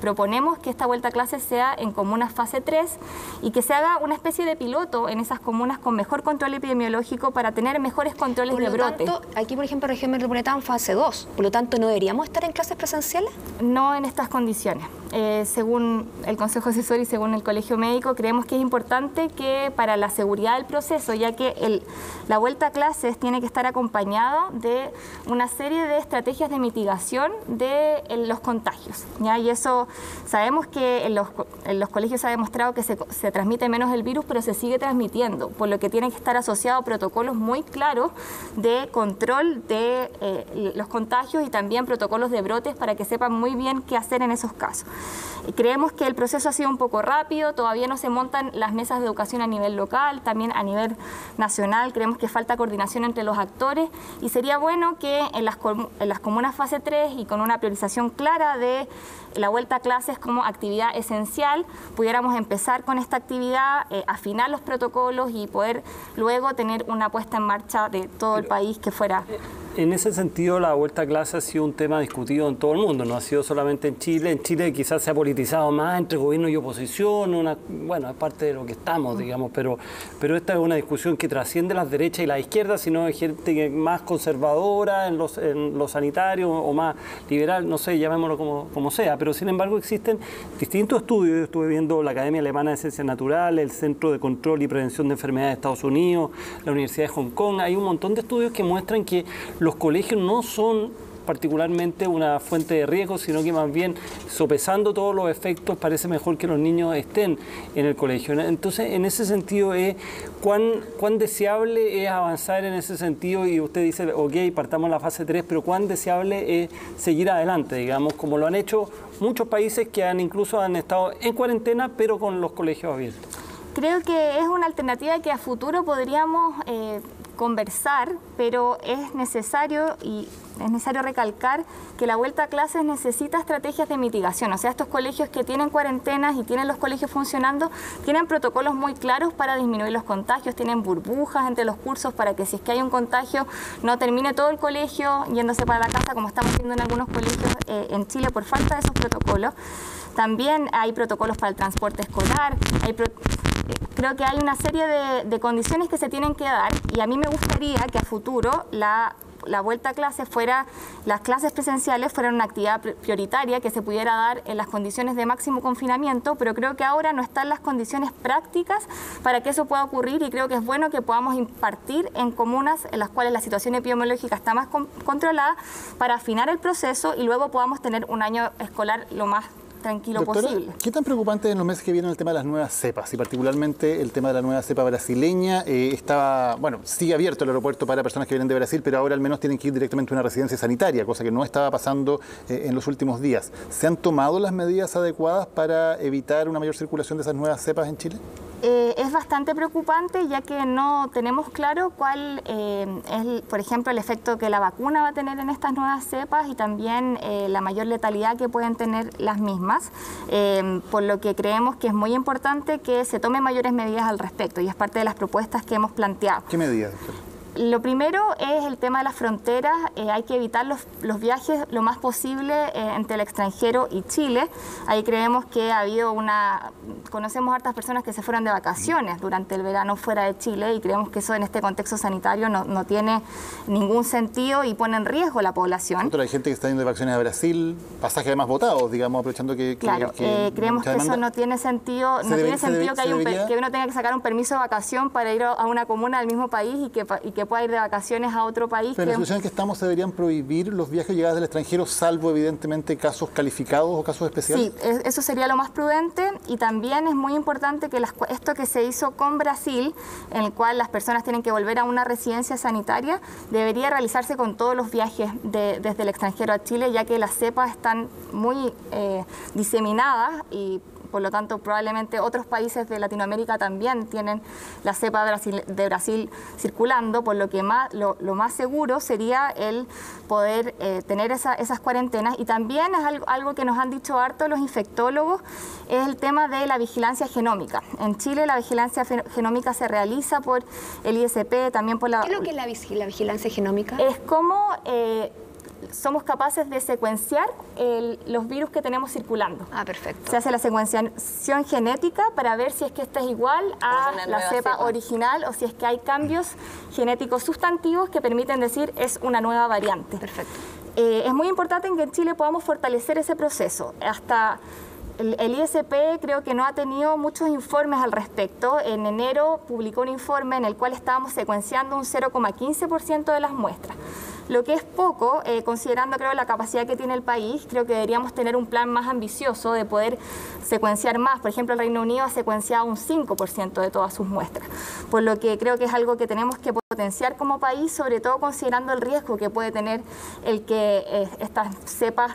proponemos que esta vuelta a clases sea en comunas fase 3 y que se haga una especie de piloto en esas comunas con mejor control epidemiológico para tener mejores controles de brote. Por lo tanto, aquí por ejemplo región metropolitana fase 2, por lo tanto, ¿no deberíamos estar en clases presenciales? No en estas condiciones. Según el Consejo Asesor y según el Colegio Médico, creemos que es importante que para la seguridad del proceso, ya que la vuelta a clases tiene que estar acompañado de una serie de estrategias de mitigación de los contagios, ¿ya? Y eso sabemos que en los colegios se ha demostrado que se transmite menos el virus, pero se sigue transmitiendo, por lo que tienen que estar asociados protocolos muy claros de control de los contagios y también protocolos de brotes para que sepan muy bien qué hacer en esos casos. Creemos que el proceso ha sido un poco rápido, todavía no se montan las mesas de educación a nivel local, también a nivel nacional, creemos que falta coordinación entre los actores y sería bueno que en las comunas fase 3 y con una priorización clara de la vuelta a clases como actividad esencial, pudiéramos empezar con esta actividad, afinar los protocolos y poder luego tener una puesta en marcha de todo el país que fuera. En ese sentido, la vuelta a clase ha sido un tema discutido en todo el mundo, no ha sido solamente en Chile. En Chile quizás se ha politizado más entre gobierno y oposición, bueno, es parte de lo que estamos, digamos, pero esta es una discusión que trasciende las derechas y las izquierdas, sino de gente más conservadora en lo sanitario o más liberal, no sé, llamémoslo como sea, pero sin embargo existen distintos estudios. Yo estuve viendo la Academia Alemana de Ciencias Naturales, el Centro de Control y Prevención de Enfermedades de Estados Unidos, la Universidad de Hong Kong. Hay un montón de estudios que muestran que los colegios no son particularmente una fuente de riesgo, sino que más bien, sopesando todos los efectos, parece mejor que los niños estén en el colegio. Entonces, en ese sentido, ¿cuán deseable es avanzar en ese sentido? Y usted dice, ok, partamos la fase 3, pero ¿cuán deseable es seguir adelante, digamos, como lo han hecho muchos países que incluso han estado en cuarentena, pero con los colegios abiertos? Creo que es una alternativa que a futuro podríamos conversar, pero es necesario recalcar que la vuelta a clases necesita estrategias de mitigación. O sea, estos colegios que tienen cuarentenas y tienen los colegios funcionando, tienen protocolos muy claros para disminuir los contagios, tienen burbujas entre los cursos para que si es que hay un contagio no termine todo el colegio yéndose para la casa, como estamos viendo en algunos colegios en Chile por falta de esos protocolos. También hay protocolos para el transporte escolar, creo que hay una serie de condiciones que se tienen que dar y a mí me gustaría que a futuro la vuelta a clases las clases presenciales fueran una actividad prioritaria que se pudiera dar en las condiciones de máximo confinamiento, pero creo que ahora no están las condiciones prácticas para que eso pueda ocurrir y creo que es bueno que podamos impartir en comunas en las cuales la situación epidemiológica está más controlada para afinar el proceso y luego podamos tener un año escolar lo más tranquilo posible. ¿Qué tan preocupante en los meses que vienen el tema de las nuevas cepas y particularmente el tema de la nueva cepa brasileña? Sigue abierto el aeropuerto para personas que vienen de Brasil, pero ahora al menos tienen que ir directamente a una residencia sanitaria, cosa que no estaba pasando en los últimos días. ¿Se han tomado las medidas adecuadas para evitar una mayor circulación de esas nuevas cepas en Chile? Es bastante preocupante ya que no tenemos claro cuál es, por ejemplo, el efecto que la vacuna va a tener en estas nuevas cepas y también la mayor letalidad que pueden tener las mismas, por lo que creemos que es muy importante que se tomen mayores medidas al respecto y es parte de las propuestas que hemos planteado. ¿Qué medidas, doctora? Lo primero es el tema de las fronteras. Hay que evitar los viajes lo más posible entre el extranjero y Chile. Ahí creemos que ha habido conocemos hartas personas que se fueron de vacaciones durante el verano fuera de Chile y creemos que eso en este contexto sanitario no tiene ningún sentido y pone en riesgo la población. Hay gente que está yendo de vacaciones a Brasil, pasajes además votados, digamos, aprovechando que creemos que eso no tiene sentido. No tiene sentido que uno tenga que sacar un permiso de vacación para ir a una comuna del mismo país y que pueda ir de vacaciones a otro país. Pero en la situación en que estamos, ¿se deberían prohibir los viajes llegados del extranjero, salvo evidentemente casos calificados o casos especiales? Sí, eso sería lo más prudente y también es muy importante que esto que se hizo con Brasil, en el cual las personas tienen que volver a una residencia sanitaria, debería realizarse con todos los viajes desde el extranjero a Chile, ya que las cepas están muy diseminadas y por lo tanto probablemente otros países de Latinoamérica también tienen la cepa de Brasil circulando, por lo que lo más seguro sería el poder tener esas cuarentenas. Y también es algo que nos han dicho harto los infectólogos, es el tema de la vigilancia genómica. En Chile la vigilancia genómica se realiza por el ISP, también por la... ¿Qué es lo que es la vigilancia genómica? Es como... somos capaces de secuenciar los virus que tenemos circulando. Ah, perfecto. Se hace la secuenciación genética para ver si es que esta es igual a la cepa original o si es que hay cambios genéticos sustantivos que permiten decir es una nueva variante. Perfecto. Es muy importante que en Chile podamos fortalecer ese proceso. Hasta el ISP creo que no ha tenido muchos informes al respecto. En enero publicó un informe en el cual estábamos secuenciando un 0,15% de las muestras. Lo que es poco, considerando creo la capacidad que tiene el país, creo que deberíamos tener un plan más ambicioso de poder secuenciar más. Por ejemplo, el Reino Unido ha secuenciado un 5% de todas sus muestras, por lo que creo que es algo que tenemos que potenciar como país, sobre todo considerando el riesgo que puede tener el que estas cepas,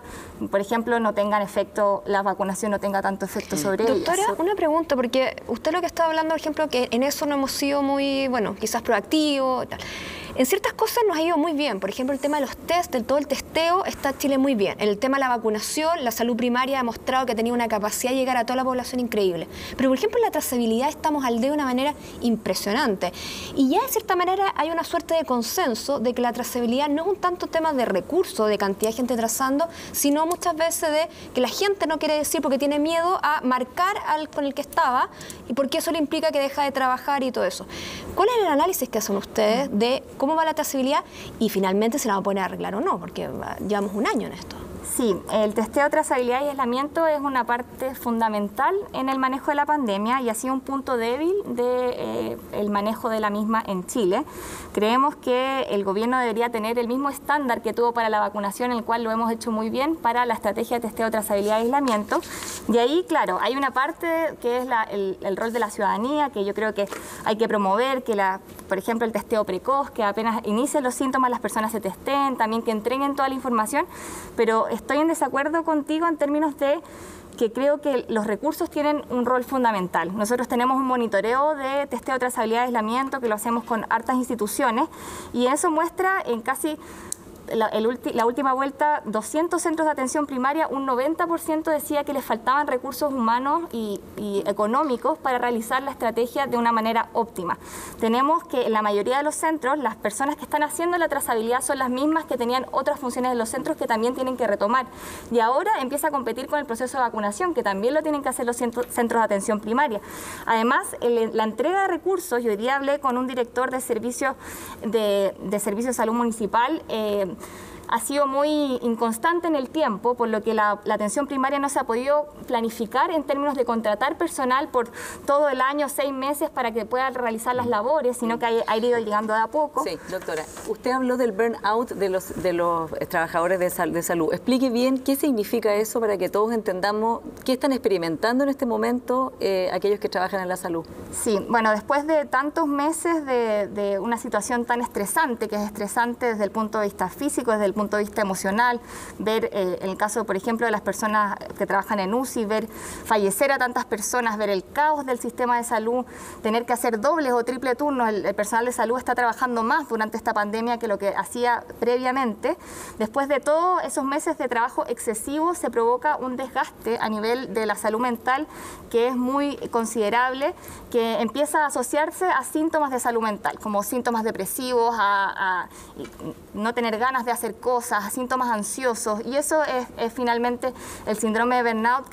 por ejemplo, no tengan efecto, la vacunación no tenga tanto efecto sobre ellas. Doctora, una pregunta, porque usted lo que está hablando, por ejemplo, que en eso no hemos sido muy, quizás proactivos y tal. En ciertas cosas nos ha ido muy bien. Por ejemplo, el tema de los test, de todo el testeo, está Chile muy bien. El tema de la vacunación, la salud primaria ha demostrado que ha tenido una capacidad de llegar a toda la población increíble. Pero, por ejemplo, en la trazabilidad estamos al dedo de una manera impresionante. Y ya, de cierta manera, hay una suerte de consenso de que la trazabilidad no es un tanto tema de recursos, de cantidad de gente trazando, sino muchas veces de que la gente no quiere decir porque tiene miedo a marcar con el que estaba y porque eso le implica que deja de trabajar y todo eso. ¿Cuál es el análisis que hacen ustedes de cómo va la trazabilidad y finalmente se la va a poner a arreglar o no? Porque llevamos un año en esto. Sí, el testeo, trazabilidad y aislamiento es una parte fundamental en el manejo de la pandemia y ha sido un punto débil del manejo de la misma en Chile. Creemos que el gobierno debería tener el mismo estándar que tuvo para la vacunación, el cual lo hemos hecho muy bien para la estrategia de testeo, trazabilidad y aislamiento. Y ahí, claro, hay una parte que es el rol de la ciudadanía, que yo creo que hay que promover, que por ejemplo, el testeo precoz, que apenas inicien los síntomas las personas se testeen, también que entreguen toda la información, pero estoy en desacuerdo contigo en términos de que creo que los recursos tienen un rol fundamental. Nosotros tenemos un monitoreo de testeo, trazabilidad y aislamiento que lo hacemos con hartas instituciones y eso muestra en casi la última vuelta 200 centros de atención primaria, un 90% decía que les faltaban recursos humanos y económicos para realizar la estrategia de una manera óptima. Tenemos que en la mayoría de los centros, las personas que están haciendo la trazabilidad son las mismas que tenían otras funciones en los centros que también tienen que retomar. Y ahora empieza a competir con el proceso de vacunación, que también lo tienen que hacer los centros de atención primaria. Además, la entrega de recursos, yo hoy día hablé con un director de servicios de salud municipal, ha sido muy inconstante en el tiempo, por lo que la atención primaria no se ha podido planificar en términos de contratar personal por todo el año, 6 meses, para que pueda realizar las labores, sino que ha ido llegando de a poco. Sí, doctora, usted habló del burnout de los trabajadores de salud. Explique bien qué significa eso para que todos entendamos qué están experimentando en este momento aquellos que trabajan en la salud. Sí, bueno, después de tantos meses de una situación tan estresante, que es estresante desde el punto de vista físico, desde el punto de vista emocional, ver en el caso, por ejemplo, de las personas que trabajan en UCI, ver fallecer a tantas personas, ver el caos del sistema de salud, tener que hacer dobles o triple turnos. El personal de salud está trabajando más durante esta pandemia que lo que hacía previamente. Después de todos esos meses de trabajo excesivo se provoca un desgaste a nivel de la salud mental que es muy considerable, que empieza a asociarse a síntomas de salud mental, como síntomas depresivos, a no tener ganas de hacer cosas, a síntomas ansiosos, y eso es finalmente el síndrome de burnout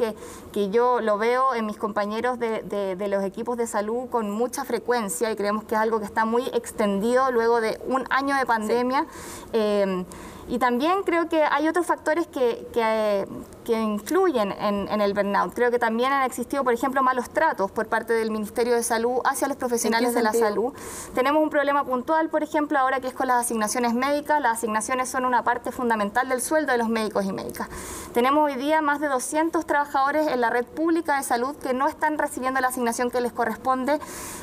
que yo lo veo en mis compañeros de los equipos de salud con mucha frecuencia, y creemos que es algo que está muy extendido luego de un año de pandemia. Sí. Y también creo que hay otros factores que influyen en el burnout. Creo que también han existido, por ejemplo, malos tratos por parte del Ministerio de Salud hacia los profesionales de la salud. Tenemos un problema puntual, por ejemplo, ahora que es con las asignaciones médicas. Las asignaciones son una parte fundamental del sueldo de los médicos y médicas. Tenemos hoy día más de 200 trabajadores en la red pública de salud que no están recibiendo la asignación que les corresponde,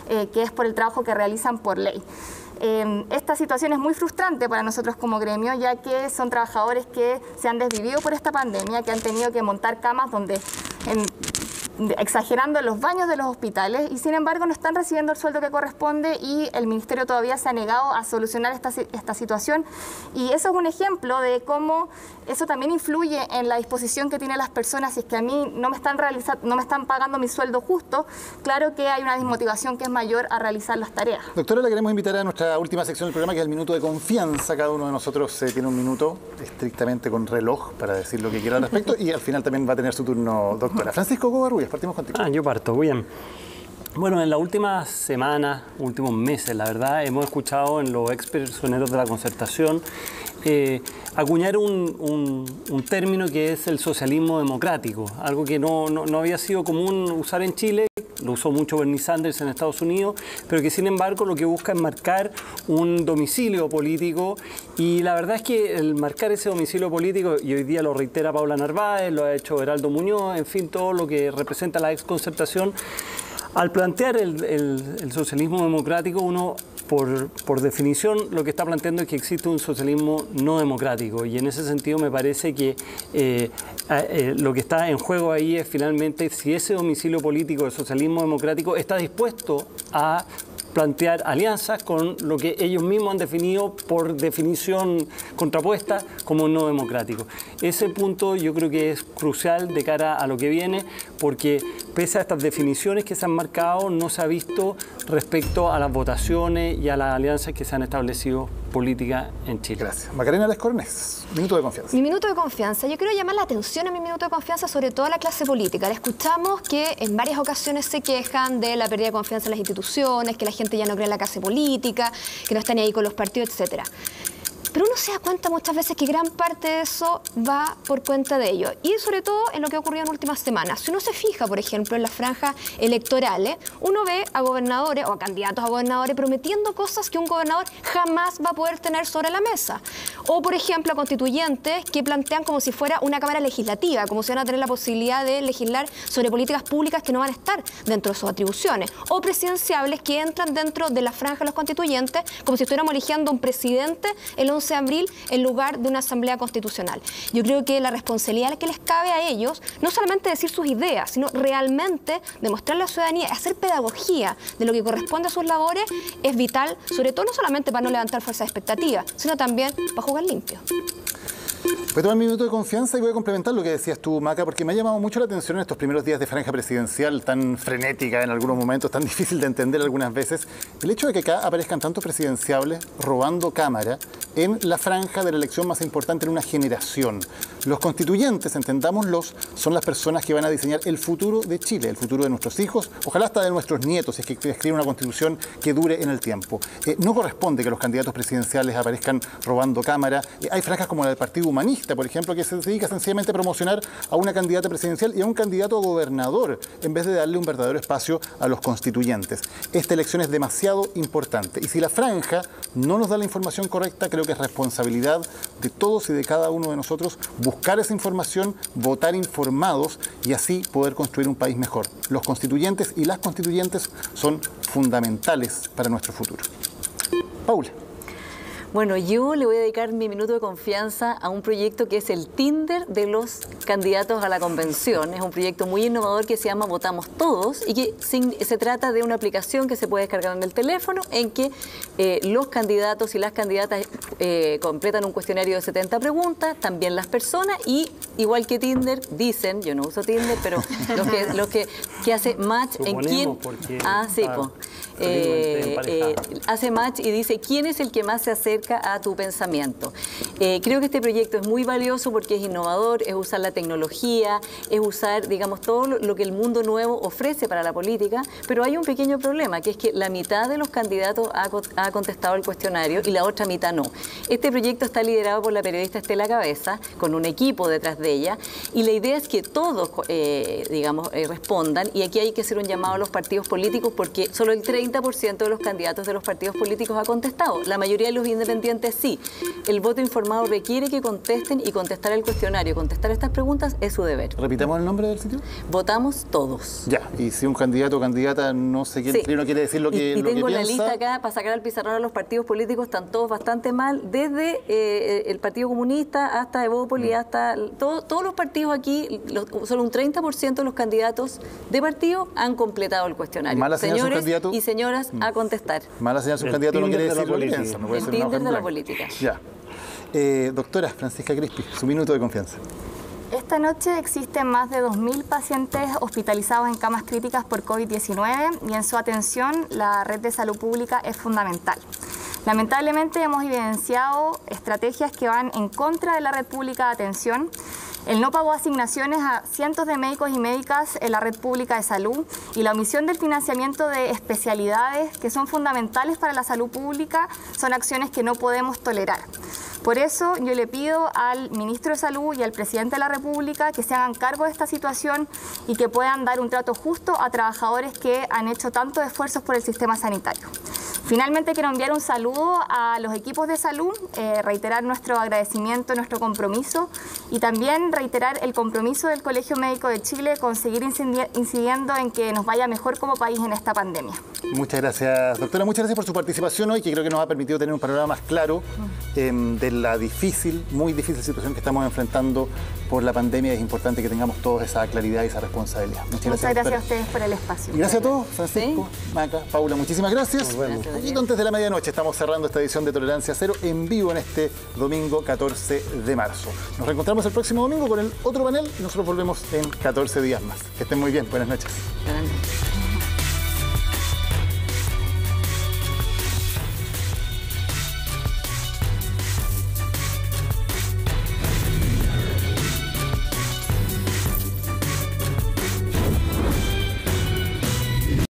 que es por el trabajo que realizan por ley. Esta situación es muy frustrante para nosotros como gremio, ya que son trabajadores que se han desvivido por esta pandemia, que han tenido que montar camas exagerando los baños de los hospitales, y sin embargo no están recibiendo el sueldo que corresponde, y el Ministerio todavía se ha negado a solucionar esta situación. Y eso es un ejemplo de cómo eso también influye en la disposición que tienen las personas. Si es que a mí no me están pagando mi sueldo justo, claro que hay una desmotivación que es mayor a realizar las tareas. Doctora, la queremos invitar a nuestra última sección del programa, que es el minuto de confianza. Cada uno de nosotros tiene un minuto estrictamente con reloj para decir lo que quiera al respecto, y al final también va a tener su turno, doctora. Francisco Covarrubias, partimos contigo. Yo parto, bien. Bueno, en las últimas semanas, últimos meses, la verdad, hemos escuchado en los ex personeros de la Concertación acuñar un término que es el socialismo democrático, algo que no había sido común usar en Chile. Lo usó mucho Bernie Sanders en Estados Unidos, pero que sin embargo lo que busca es marcar un domicilio político, y la verdad es que el marcar ese domicilio político, y hoy día lo reitera Paula Narváez, lo ha hecho Heraldo Muñoz, en fin, todo lo que representa la exconcertación, al plantear el socialismo democrático, uno por definición lo que está planteando es que existe un socialismo no democrático, y en ese sentido me parece que lo que está en juego ahí es finalmente si ese domicilio político del socialismo democrático está dispuesto a plantear alianzas con lo que ellos mismos han definido por definición contrapuesta como no democrático. Ese punto yo creo que es crucial de cara a lo que viene, porque pese a estas definiciones que se han marcado, no se ha visto respecto a las votaciones y a las alianzas que se han establecido políticas en Chile. Gracias. Macarena Lescornes, minuto de confianza. Mi minuto de confianza. Yo quiero llamar la atención a mi minuto de confianza, sobre todo a la clase política. Le escuchamos que en varias ocasiones se quejan de la pérdida de confianza en las instituciones, que la gente ya no cree en la clase política, que no está ni ahí con los partidos, etcétera. Pero uno se da cuenta muchas veces que gran parte de eso va por cuenta de ellos. Y sobre todo en lo que ha ocurrido en últimas semanas. Si uno se fija, por ejemplo, en las franjas electorales, uno ve a gobernadores o a candidatos a gobernadores prometiendo cosas que un gobernador jamás va a poder tener sobre la mesa. O, por ejemplo, a constituyentes que plantean como si fuera una cámara legislativa, como si van a tener la posibilidad de legislar sobre políticas públicas que no van a estar dentro de sus atribuciones. O presidenciables que entran dentro de la franja de los constituyentes como si estuviéramos eligiendo un presidente el 11 de abril en lugar de una asamblea constitucional. Yo creo que la responsabilidad que les cabe a ellos, no solamente decir sus ideas, sino realmente demostrarle a la ciudadanía, hacer pedagogía de lo que corresponde a sus labores, es vital, sobre todo no solamente para no levantar falsas expectativas, sino también para jugar limpio. Voy a tomar mi minuto de confianza y voy a complementar lo que decías tú, Maca, porque me ha llamado mucho la atención en estos primeros días de franja presidencial, tan frenética en algunos momentos, tan difícil de entender algunas veces, el hecho de que acá aparezcan tantos presidenciables robando cámara en la franja de la elección más importante en una generación. Los constituyentes, entendámoslos, son las personas que van a diseñar el futuro de Chile, el futuro de nuestros hijos, ojalá hasta de nuestros nietos, si es que escriben una constitución que dure en el tiempo. No corresponde que los candidatos presidenciales aparezcan robando cámara. Hay franjas como la del Partido Humanista, por ejemplo, que se dedica sencillamente a promocionar a una candidata presidencial y a un candidato a gobernador, en vez de darle un verdadero espacio a los constituyentes. Esta elección es demasiado importante, y si la franja no nos da la información correcta, creo que es responsabilidad de todos y de cada uno de nosotros buscar esa información, votar informados y así poder construir un país mejor. Los constituyentes y las constituyentes son fundamentales para nuestro futuro. Paula. Bueno, yo le voy a dedicar mi minuto de confianza a un proyecto que es el Tinder de los candidatos a la convención. Es un proyecto muy innovador que se llama Votamos Todos y que se trata de una aplicación que se puede descargar en el teléfono en que los candidatos y las candidatas completan un cuestionario de 70 preguntas, también las personas, y igual que Tinder, dicen, yo no uso Tinder, pero los que hace match en quién... hace match y dice quién es el que más se acerca a tu pensamiento. Creo que este proyecto es muy valioso porque es innovador, es usar la tecnología, es usar, digamos, todo lo que el mundo nuevo ofrece para la política, pero hay un pequeño problema, que es que la mitad de los candidatos ha contestado el cuestionario y la otra mitad no. Este proyecto está liderado por la periodista Estela Cabeza, con un equipo detrás de ella, y la idea es que todos, respondan, y aquí hay que hacer un llamado a los partidos políticos porque solo el 30% de los candidatos de los partidos políticos ha contestado. La mayoría de los independientes sí. El voto informado requiere que contesten y contestar el cuestionario, contestar estas preguntas es su deber. ¿Repitamos el nombre del sitio? Votamos Todos. Ya, y si un candidato o candidata no se quiere, no quiere decir lo que y tengo piensa... la lista acá para sacar al pizarrón a los partidos políticos, están todos bastante mal, desde el Partido Comunista hasta Evópolis, hasta todos los partidos aquí, solo un 30% de los candidatos de partido han completado el cuestionario. Mala señal, señores candidato... y señoras, a contestar. Mala señal, su candidato no quiere decir lo que piensa. No puede el ser Tinder de la blanco. política. Ya. Doctora Francisca Crispi, su minuto de confianza. Esta noche existen más de 2.000 pacientes hospitalizados en camas críticas por COVID-19 y en su atención la red de salud pública es fundamental. Lamentablemente hemos evidenciado estrategias que van en contra de la red pública de atención. El no pago de asignaciones a cientos de médicos y médicas en la red pública de salud y la omisión del financiamiento de especialidades que son fundamentales para la salud pública son acciones que no podemos tolerar. Por eso yo le pido al ministro de Salud y al presidente de la República que se hagan cargo de esta situación y que puedan dar un trato justo a trabajadores que han hecho tantos esfuerzos por el sistema sanitario. Finalmente quiero enviar un saludo a los equipos de salud, reiterar nuestro agradecimiento, nuestro compromiso y también reiterar el compromiso del Colegio Médico de Chile con seguir incidiendo en que nos vaya mejor como país en esta pandemia. Muchas gracias, doctora. Muchas gracias por su participación hoy, que creo que nos ha permitido tener un panorama más claro de la muy difícil situación que estamos enfrentando por la pandemia. Es importante que tengamos todos esa claridad y esa responsabilidad. Muchas gracias a ustedes por el espacio. Y gracias a todos, Francisco, Maca, Paula, muchísimas gracias. Y antes de la medianoche estamos cerrando esta edición de Tolerancia Cero en vivo en este domingo 14 de marzo. Nos reencontramos el próximo domingo con el otro panel y nosotros volvemos en 14 días más. Que estén muy bien. Buenas noches.